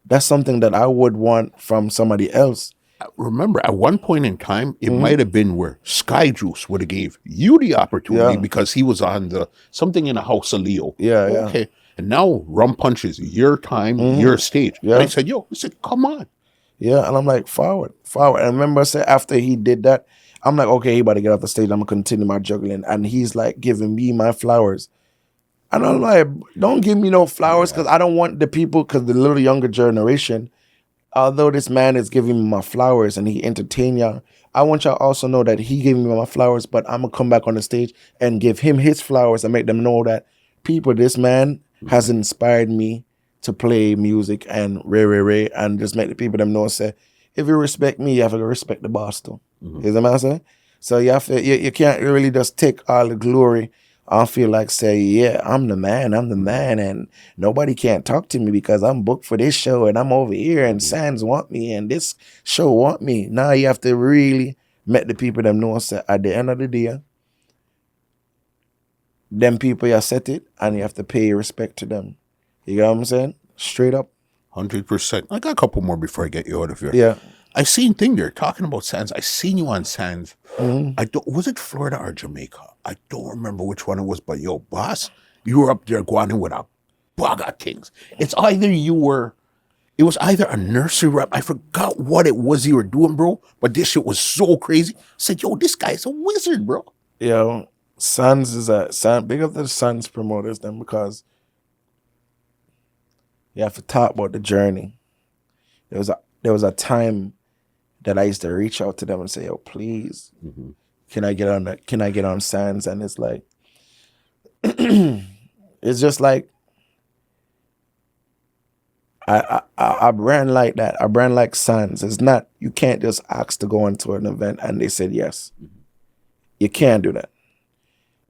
that's something that I would want from somebody else. Remember, at one point in time, it might have been where Sky Juice would have gave you the opportunity because he was on the something in the House of Leo. Yeah, okay. And now Rum Punch is your time, your stage. Yeah. And I said, come on. Yeah, and I'm like, forward. And I remember after he did that, I'm like, okay, he about to get off the stage. I'm going to continue my juggling. And he's like giving me my flowers. And I'm like, don't give me no flowers because I don't want the people, because the little younger generation, although this man is giving me my flowers and he entertain y'all, I want y'all also know that he gave me my flowers, but I'm going to come back on the stage and give him his flowers and make them know that people, this man has inspired me to play music and Ray, and just make the people them know, say, if you respect me, you have to respect the boss too. You know what I'm saying? So you have to, you can't really just take all the glory. I feel like, say, yeah, I'm the man, and nobody can't talk to me because I'm booked for this show and I'm over here and Sandz want me and this show want me. Now you have to really make the people them know, say, at the end of the day, them people you set it and you have to pay respect to them. You know what I'm saying? Straight up. 100%. I got a couple more before I get you out of here. Yeah. I seen thing there talking about Sandz. I seen you on Sandz. Was it Florida or Jamaica? I don't remember which one it was, but yo, boss, you were up there going with a bag of things. It was either a nursery rap. I forgot what it was you were doing, bro. But this shit was so crazy. I said, yo, this guy's a wizard, bro. Yo, Sandz is big up the Sandz promoters then, because you have to talk about the journey. There was a time that I used to reach out to them and say, yo, please, can I get on Sandz? And it's like, it's just like, I brand like that. I brand like Sandz. It's not, you can't just ask to go into an event and they said yes. You can't do that.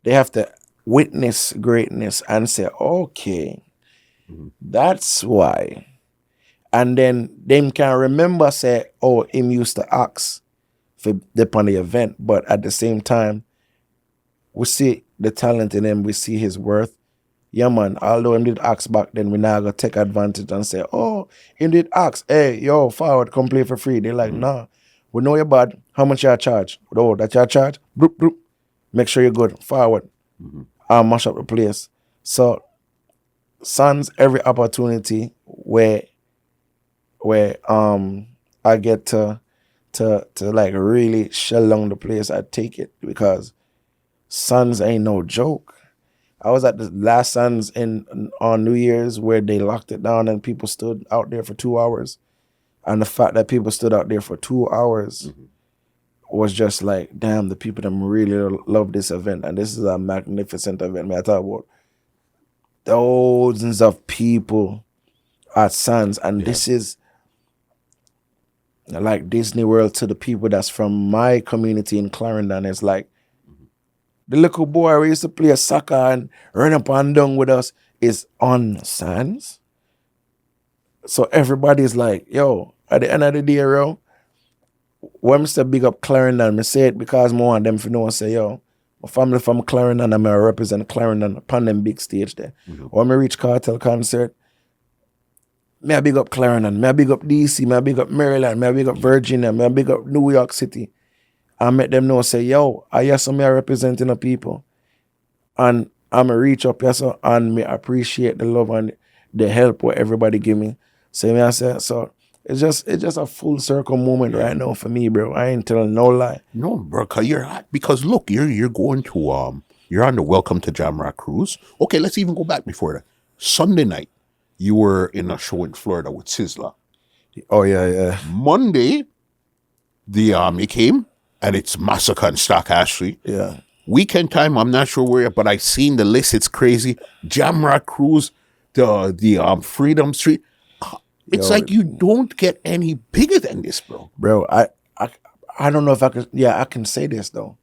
They have to witness greatness and say, okay, that's why. And then them can remember, say, oh, him used to ask for upon the event. But at the same time, we see the talent in him, we see his worth. Yeah, man, although him did ask back then, we now going to take advantage and say, oh, him did ask, hey, yo, forward, come play for free. They're like, nah, we know you're bad. How much you charge? Oh, that you charge? Bloop, bloop. Make sure you're good. Forward. I'll mash up the place. So, Sandz, every opportunity where I get to like really shell down the place, I take it, because Sandz ain't no joke. I was at the last Sandz on New Year's where they locked it down and people stood out there for 2 hours. And the fact that people stood out there for 2 hours was just like, damn, the people that really love this event. And this is a magnificent event. Man, I talk about thousands of people at Sandz, and this is like Disney World to the people that's from my community in Clarendon. It's like The little boy who used to play soccer and run up and down with us is on Sandz. So everybody's like, yo, at the end of the day, bro, when I say big up Clarendon, I say it because I want them to know and say, yo, my family from Clarendon and I represent Clarendon upon them big stage there. When I reach Cartel concert, me I big up Clarendon, me I big up DC, me I big up Maryland, me I big up Virginia, me I big up New York City. I make them know and say, yo, I yes, me I representing the people. And I'm a reach up yes, and me appreciate the love and the help what everybody give me. So me I say, so it's just a full circle moment right now for me, bro. I ain't telling no lie. No, bro, because look, you're going to you're on the Welcome to Jamrock Cruise. Okay, let's even go back before that. Sunday night, you were in a show in Florida with Sizzla. Oh yeah. Monday, you came and it's Masicka and Stalk Ashley. Yeah. Weekend time, I'm not sure where, but I've seen the list. It's crazy. Jamrock Cruise, the Freedom Street. It's like you don't get any bigger than this, bro. Bro, I don't know if I can. Yeah, I can say this though.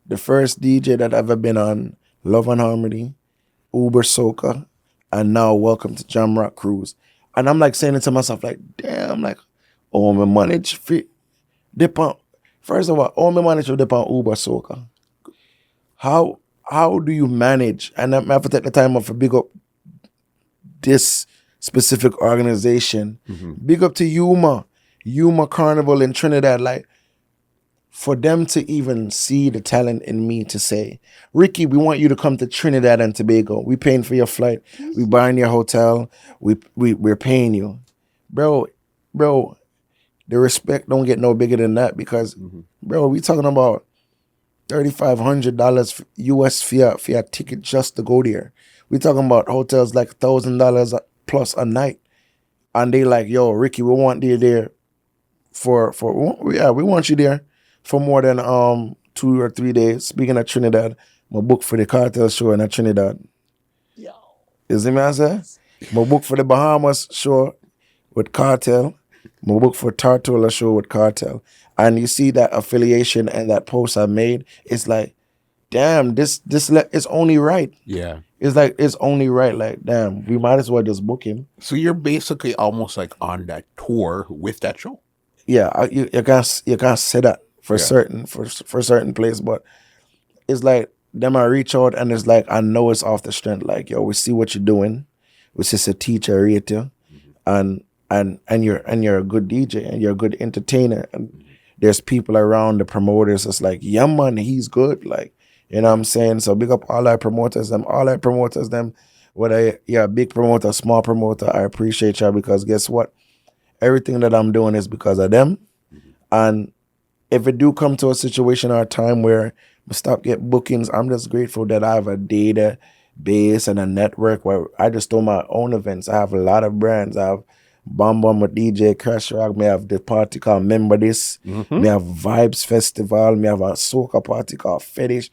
The first DJ that I've ever been on, Love and Harmony, Uber Soca, and now Welcome to Jamrock Cruise. And I'm like saying it to myself, like, damn, like, oh, my manage fit. First of all, my manage to dip on Uber Soca. How do you manage? And I have to take the time off to big up this specific organization. Big up to Yuma Carnival in Trinidad. Like, for them to even see the talent in me to say, Ricky, we want you to come to Trinidad and Tobago. We paying for your flight. We buying your hotel. We're paying you. Bro, the respect don't get no bigger than that because, bro, we talking about $3,500 US for a ticket just to go there. We talking about hotels like $1,000 plus a night. And they like, yo, Ricky, we want you there we want you there for more than 2 or 3 days. Speaking of Trinidad, my book for the Cartel show in Trinidad. Yo. You see me I say? My book for the Bahamas show with Cartel. My book for Tartola show with Cartel. And you see that affiliation and that post I made, it's like, damn, this is only right. Yeah. It's like, it's only right. Like, damn, we might as well just book him. So you're basically almost like on that tour with that show. Yeah, you can't say that for certain place, but it's like them I reach out and it's like I know it's off the strength. Like, yo, we see what you're doing. We see a teacher rate you, and you're a good DJ and you're a good entertainer. And there's people around the promoters. It's like, yeah, man, he's good. Like, you know what I'm saying? So big up all our promoters, whether you're a big promoter, small promoter, I appreciate y'all because guess what? Everything that I'm doing is because of them. And if it do come to a situation or a time where we stop getting bookings, I'm just grateful that I have a database and a network where I just do my own events. I have a lot of brands. I have Bam Bam with DJ Crash Rock. Me have the party called Remember This. Me have Vybz Festival. Me have a soca party called Fetish.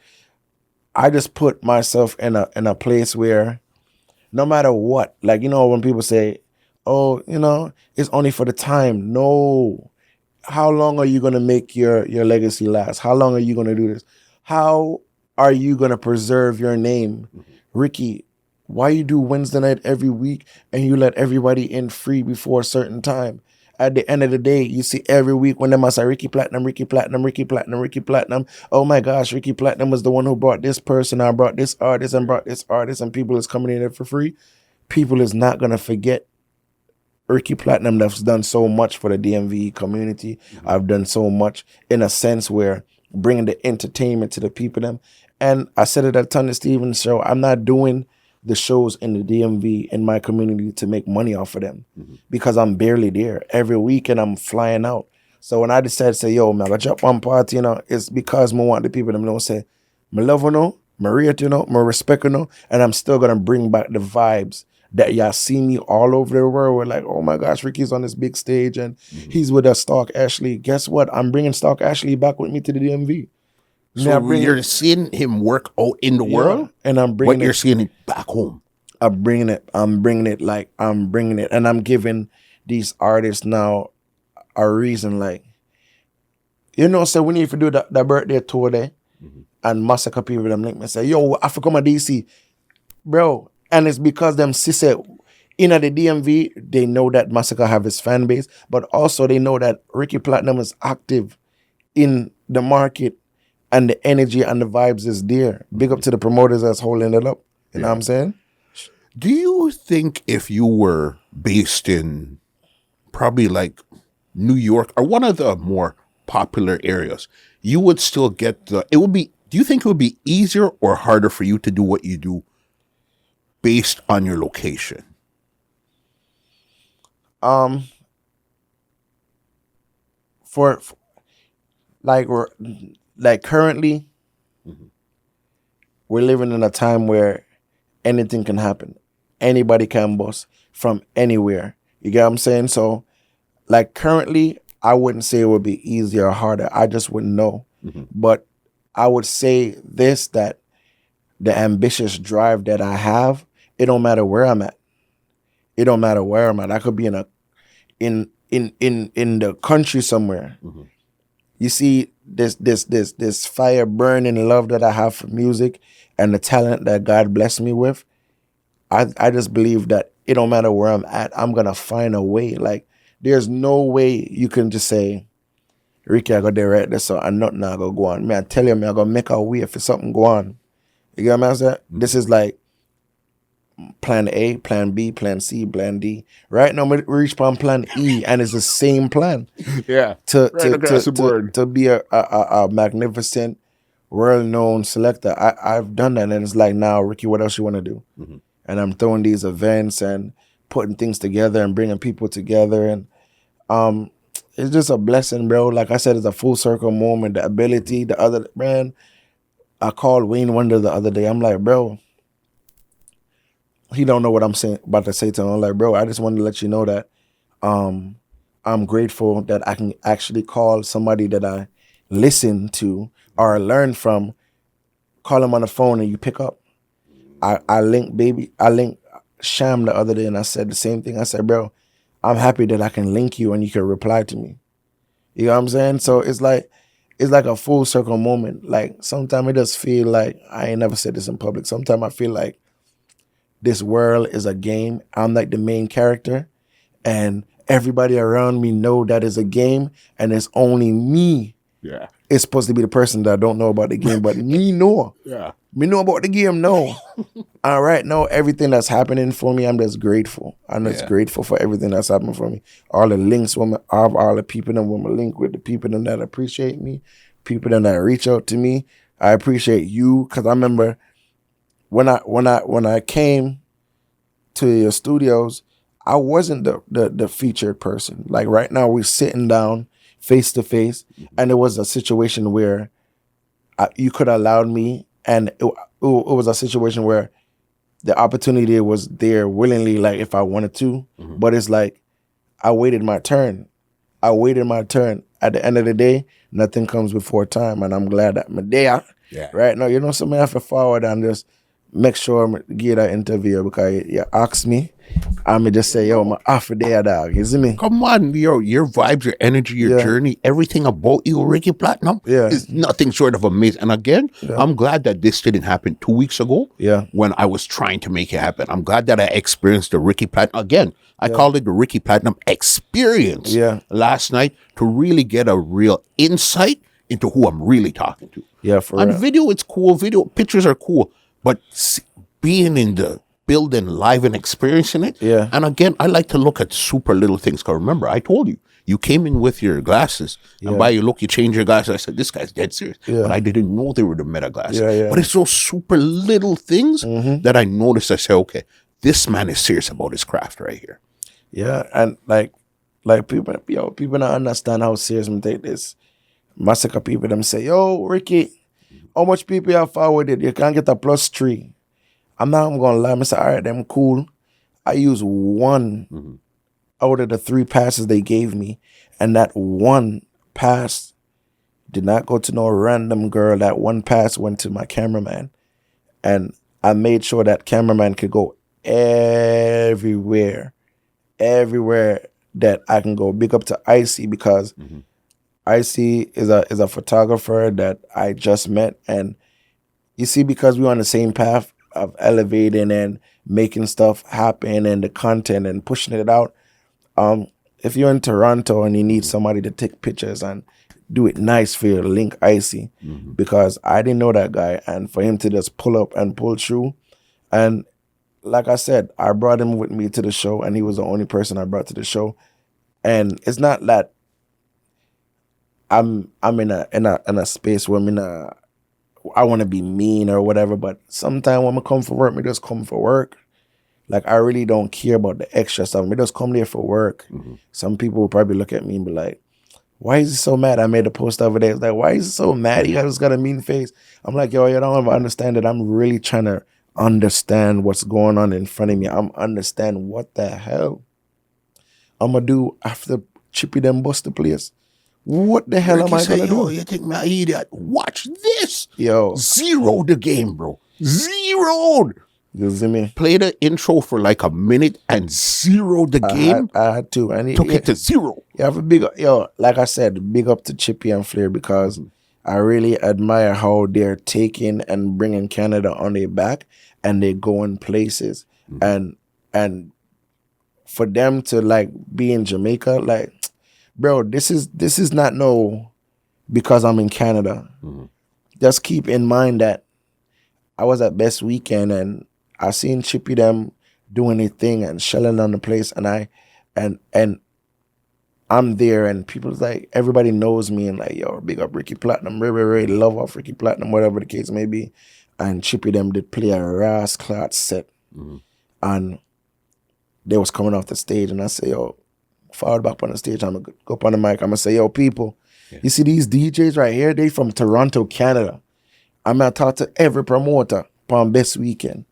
I just put myself in a place where no matter what, like, you know, when people say, oh, you know, it's only for the time. No. How long are you going to make your legacy last? How long are you going to do this? How are you going to preserve your name? Ricky, why you do Wednesday night every week and you let everybody in free before a certain time? At the end of the day, you see every week when they must say Ricky Platinum. Oh my gosh, Ricky Platinum was the one who brought this person. I brought this artist and people is coming in there for free. People is not going to forget Ricky Platinum that's done so much for the DMV community. I've done so much in a sense where bringing the entertainment to the people them. And I said it at Tanya Stephens show, I'm not doing the shows in the DMV in my community to make money off of them because I'm barely there. Every weekend I'm flying out. So when I decided to say, yo, man, I drop one party, you know, it's because I want the people them to say, I love you know, I rate you know, I respect you know, and I'm still going to bring back the vibes that y'all see me all over the world. We're like, oh my gosh, Ricky's on this big stage and he's with us, Stalk Ashley. Guess what? I'm bringing Stalk Ashley back with me to the DMV. So you're seeing him work out in the world, and I'm bringing but you're seeing it back home. I'm bringing it, and I'm giving these artists now a reason. Like, you know, so we need to do that birthday tour there, and Masicka people them link me say, yo, I come to DC, bro. And it's because them sister in at the DMV, they know that Masicka have his fan base, but also they know that Ricky Platinum is active in the market and the energy and the vibes is there. Big up to the promoters that's holding it up. You know what I'm saying? Do you think if you were based in probably like New York or one of the more popular areas, you would still get do you think it would be easier or harder for you to do what you do based on your location? For like currently, we're living in a time where anything can happen. Anybody can bust from anywhere. You get what I'm saying? So, like currently, I wouldn't say it would be easier or harder. I just wouldn't know. But I would say this, that the ambitious drive that I have, it don't matter where I'm at. It don't matter where I'm at. I could be in the country somewhere. You see this fire burning love that I have for music and the talent that God blessed me with. I just believe that it don't matter where I'm at, I'm gonna find a way. Like there's no way you can just say, Ricky, I got there right there, so I'm not now gonna go on. Man, I tell you, man, I gotta make a way for something go on. You get what I'm saying? This is like plan A, plan B, plan C, plan D. Right now, we reach plan E, and it's the same plan. Yeah. To be a magnificent, well-known selector. I've done that, and it's like, now, Ricky, what else you want to do? And I'm throwing these events and putting things together and bringing people together, and it's just a blessing, bro. Like I said, it's a full circle moment. The ability, the other man. I called Wayne Wonder the other day. I'm like, bro. He don't know what I'm about to say to him. I'm like, bro, I just wanted to let you know that I'm grateful that I can actually call somebody that I listen to or learn from, call him on the phone and you pick up. I linked Sham the other day and I said the same thing. I said, bro, I'm happy that I can link you and you can reply to me. You know what I'm saying? So it's like a full circle moment. Like sometimes it does feel like, I ain't never said this in public, sometimes I feel like this world is a game. I'm like the main character and everybody around me know that is a game and it's only me. Yeah. It's supposed to be the person that don't know about the game, but me know. Yeah. Me know about the game, no. All right, now everything that's happening for me, I'm just grateful. I'm just grateful for everything that's happening for me. All the links with all the people that want to link with, the people that appreciate me, people that reach out to me. I appreciate you, because I remember when I came to your studios, I wasn't the featured person. Like right now, we're sitting down face to face, and it was a situation where you could have allowed me, and it was a situation where the opportunity was there willingly, like if I wanted to, but it's like I waited my turn. At the end of the day, nothing comes before time, and I'm glad that I'm there. Yeah. Right now, you know, something I have to forward and just make sure I get that interview, because you ask me, I'm just say, yo, I'm off there, dog. You see me? Come on, your vibes, your energy, your journey, everything about you, Ricky Platinum, is nothing short of amazing. And again, I'm glad that this didn't happen 2 weeks ago when I was trying to make it happen. I'm glad that I experienced the Ricky Platinum. Again, I called it the Ricky Platinum experience last night to really get a real insight into who I'm really talking to. Yeah, for On real. video, it's cool. Video, pictures are cool. But being in the building live and experiencing it. Yeah. And again, I like to look at super little things. Because remember, I told you, you came in with your glasses. And by your look, you changed your glasses. I said, this guy's dead serious. But I didn't know they were the meta glasses. But it's those super little things that I noticed. I say, okay, this man is serious about his craft right here. Yeah, and like people don't understand how serious we take this. Masicka people them say, yo, Ricky, how much people you have forwarded? You can't get a +3. I'm not gonna lie. I say, all right, them cool. I use one out of the 3 passes they gave me, and that one pass did not go to no random girl. That one pass went to my cameraman, and I made sure that cameraman could go everywhere that I can go. Big up to Icy, because Icy is a photographer that I just met, and you see, because we're on the same path of elevating and making stuff happen and the content and pushing it out. If you're in Toronto and you need somebody to take pictures and do it nice for you, link Icy, because I didn't know that guy, and for him to just pull up and pull through, and like I said, I brought him with me to the show, and he was the only person I brought to the show. And it's not that I'm in a space where I want to be mean or whatever, but sometimes when I come for work, me just come for work. Like, I really don't care about the extra stuff. Me just come there for work. Some people will probably look at me and be like, why is he so mad? I made a post over there. It's like, why is he so mad? He just got a mean face. I'm like, yo, you don't ever understand that I'm really trying to understand what's going on in front of me. I'm understand what the hell I'm going to do after Chippy them bust the place. What the hell am I going to do? You think me an idiot? Watch this. Yo. Zero the game, bro. Zeroed. You see me? Play the intro for like a minute and zero the game. I had to. And took it to zero. You have a big, like I said, big up to Chippy and Flair, because I really admire how they're taking and bringing Canada on their back, and they going places. And for them to like be in Jamaica, like, bro, this is not because I'm in Canada. Just keep in mind that I was at Best Weekend and I seen Chippy them doing their thing and shelling on the place, and I'm there, and people's like, everybody knows me and like, yo, big up Ricky Platinum, really love off Ricky Platinum, whatever the case may be. And Chippy them did play a Ras Clot set, and they was coming off the stage, and I say, yo, forward back on the stage, I'm gonna go up on the mic, I'm gonna say, yo, people, you see these DJs right here, they from Toronto, Canada. I'm gonna talk to every promoter on Best Weekend.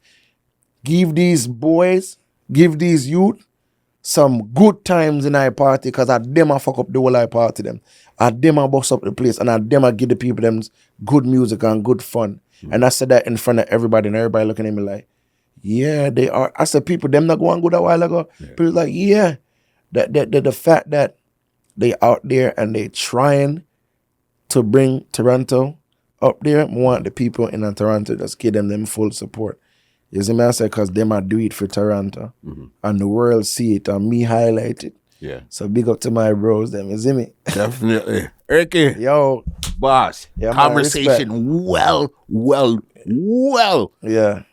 Give these boys, give these youth some good times in our party, because I them a fuck up the whole I party them. I them a bust up the place, and I them a give the people them good music and good fun. And I said that in front of everybody, and everybody looking at me like, yeah, they are. I said, people, them not going good a while ago. People like, yeah. The fact that they out there and they trying to bring Toronto up there, want the people in Toronto just give them full support. You see me, I say, because they might do it for Toronto. And the world see it and me highlight it. Yeah. So big up to my bros, them. You see me? Definitely. Ricky. Yo. Boss. Yeah, conversation well. Yeah.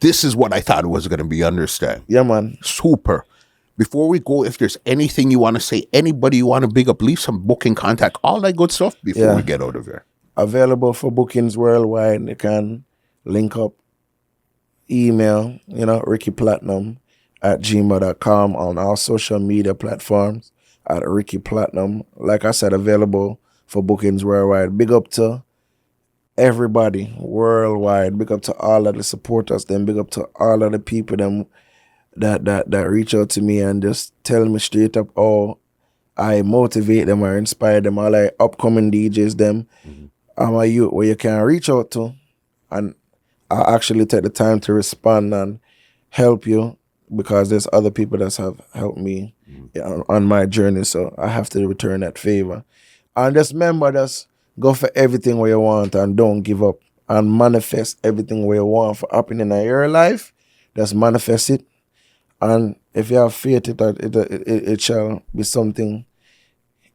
This is what I thought it was going to be, understand. Yeah, man. Super. Before we go, if there's anything you want to say, anybody you want to big up, leave some booking contact, all that good stuff before we get out of here. Available for bookings worldwide. You can link up, email, rickyplatinum@gmail.com, on all social media platforms at Ricky Platinum. Like I said, available for bookings worldwide. Big up to everybody worldwide. Big up to all of the supporters. Then big up to all of the people them that reach out to me and just tell me straight up, oh, I motivate them or inspire them. All like upcoming DJs them. I'm a youth where you can reach out to, and I actually take the time to respond and help you, because there's other people that have helped me on my journey, so I have to return that favor. And just remember, just go for everything where you want and don't give up, and manifest everything where you want for happening in your life. Just manifest it, and if you have faith, it shall be something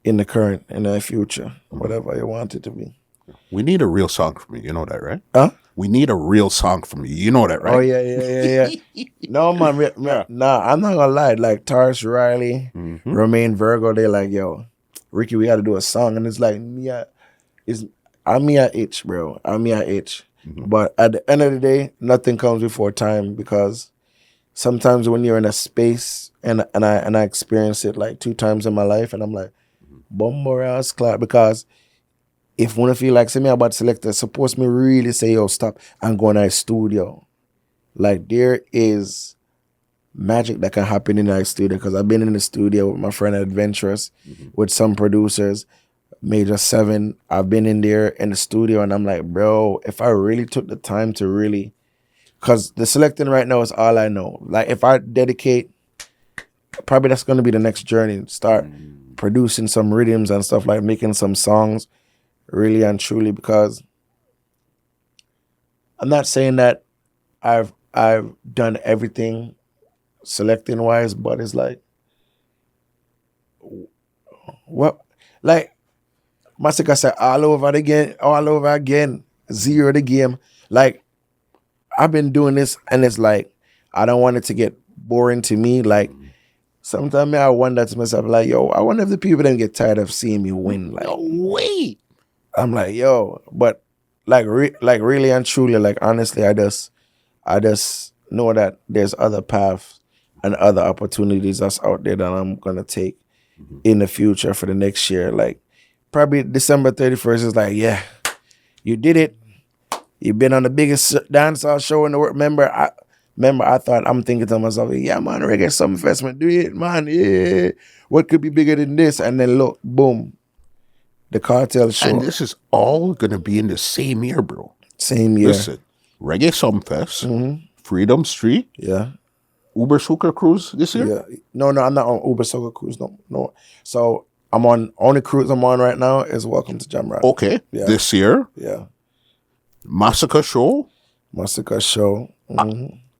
in the future, whatever you want it to be. We need a real song from you. You know that, right? Huh? We need a real song from you. You know that, right? Oh, yeah. No, man. Nah, I'm not gonna lie. Like, Taurus Riley, Romaine Virgo, they like, yo, Ricky, we gotta do a song. And it's like, I'm me a itch, bro. I'm me a itch. But at the end of the day, nothing comes before time, because sometimes when you're in a space, and I experience it like 2 times in my life, and I'm like, Bomboras Clark, because if one of you like say me about selector, suppose me really say, yo, stop and go in a studio. Like, there is magic that can happen in our studio, because I've been in the studio with my friend Adventurous, with some producers, Major 7. I've been in there in the studio, and I'm like, bro, if I really took the time to really, because the selecting right now is all I know. Like, if I dedicate, probably that's going to be the next journey. Start producing some rhythms and stuff, like making some songs, really and truly, because I'm not saying that I've done everything selecting wise, but it's like what like Masicka said all over again, zero the game. Like I've been doing this and it's like I don't want it to get boring to me. Like sometimes I wonder to myself, like, yo, I wonder if the people then get tired of seeing me win. Like, No way. I'm like, yo, but like really and truly, like honestly, I just know that there's other paths and other opportunities that's out there that I'm gonna take in the future for the next year. Like probably December 31st is like, yeah, you did it. You've been on the biggest dancehall show in the world. Remember, I'm thinking to myself, yeah, man, Reggae SunFest, man, do it, man, yeah. What could be bigger than this? And then look, boom, the Cartel show. And this is all going to be in the same year, bro. Same year. Listen, Reggae Sumfest, Freedom Street, Yeah. Uber Sucker Cruise this year? Yeah. No, I'm not on Uber Soga Cruise. No. So I'm on, only cruise I'm on right now is Welcome to Jamrock. Okay. Yeah. This year, Yeah. Masicka show. Masicka show.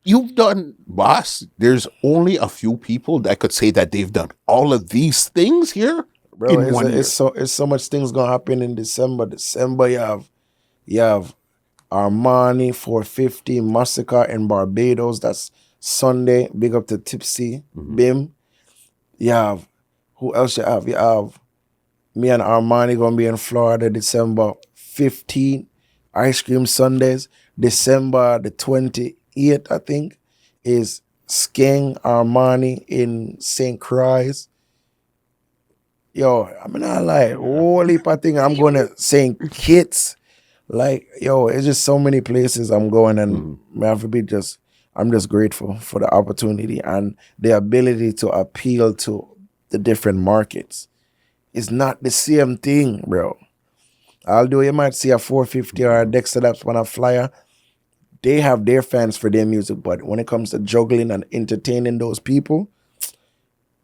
You've done, boss, there's only a few people that could say that they've done all of these things here Bro, in 1 year. it's so much things gonna happen in December. December you have Armani 450 Masicka in Barbados. That's Sunday. Big up to Tipsy Bim. You have who else you have? You have me and Armani gonna be in Florida December 15th. Ice Cream Sundays. December the 28th, I think, is Skeng Armani in St. Croix. Yo, I'm not like whole heap of thing. I'm going to St. Kitts. Like, yo, it's just so many places I'm going, and I'm just grateful for the opportunity and the ability to appeal to the different markets. It's not the same thing, bro. Although you might see a 450 or a Dexter Laps on a flyer, they have their fans for their music. But when it comes to juggling and entertaining those people,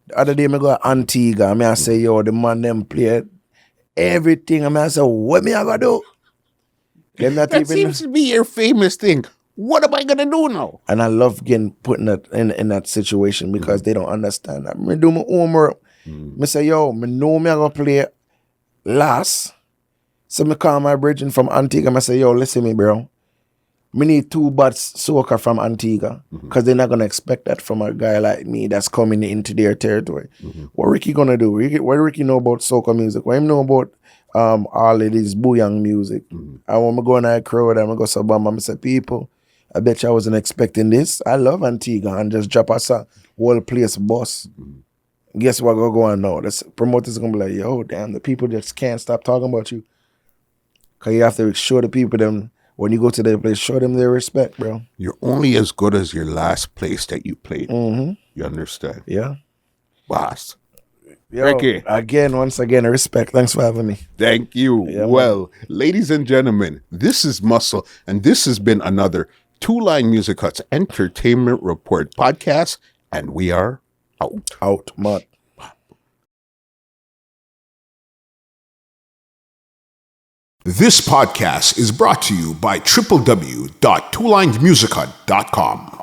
the other day I go to Antigua, I say, yo, the man them play everything. I say, what me I gotta do? Them not That even, seems to be your famous thing. What am I going to do now? and I love getting put in that situation because they don't understand that. I do my homework. I say, yo, I know me I gonna play last. So I call my bridging from Antigua. I say, yo, listen me, bro. Me need 2 bats soca from Antigua because they're not going to expect that from a guy like me that's coming into their territory. What Ricky going to do? What Ricky know about soca music? What him know about all of this booyang music? I want to go in that crowd. I'm going to go to Sabama. I say, people, I bet you I wasn't expecting this. I love Antigua and just drop us a whole place bus. Guess what going to go on now? The promoters are going to be like, yo, damn, the people just can't stop talking about you. Because you have to show the people them, when you go to their place, show them their respect, bro. You're only as good as your last place that you played. You understand? Yeah. Boss. Yo, Ricky. once again, respect. Thanks for having me. Thank you. Yeah, well, ladies and gentlemen, this is Muscle, and this has been another Two Line Music Hut's Entertainment Report podcast, and we are out. Out, mud. This podcast is brought to you by www.twolinedmusichut.com.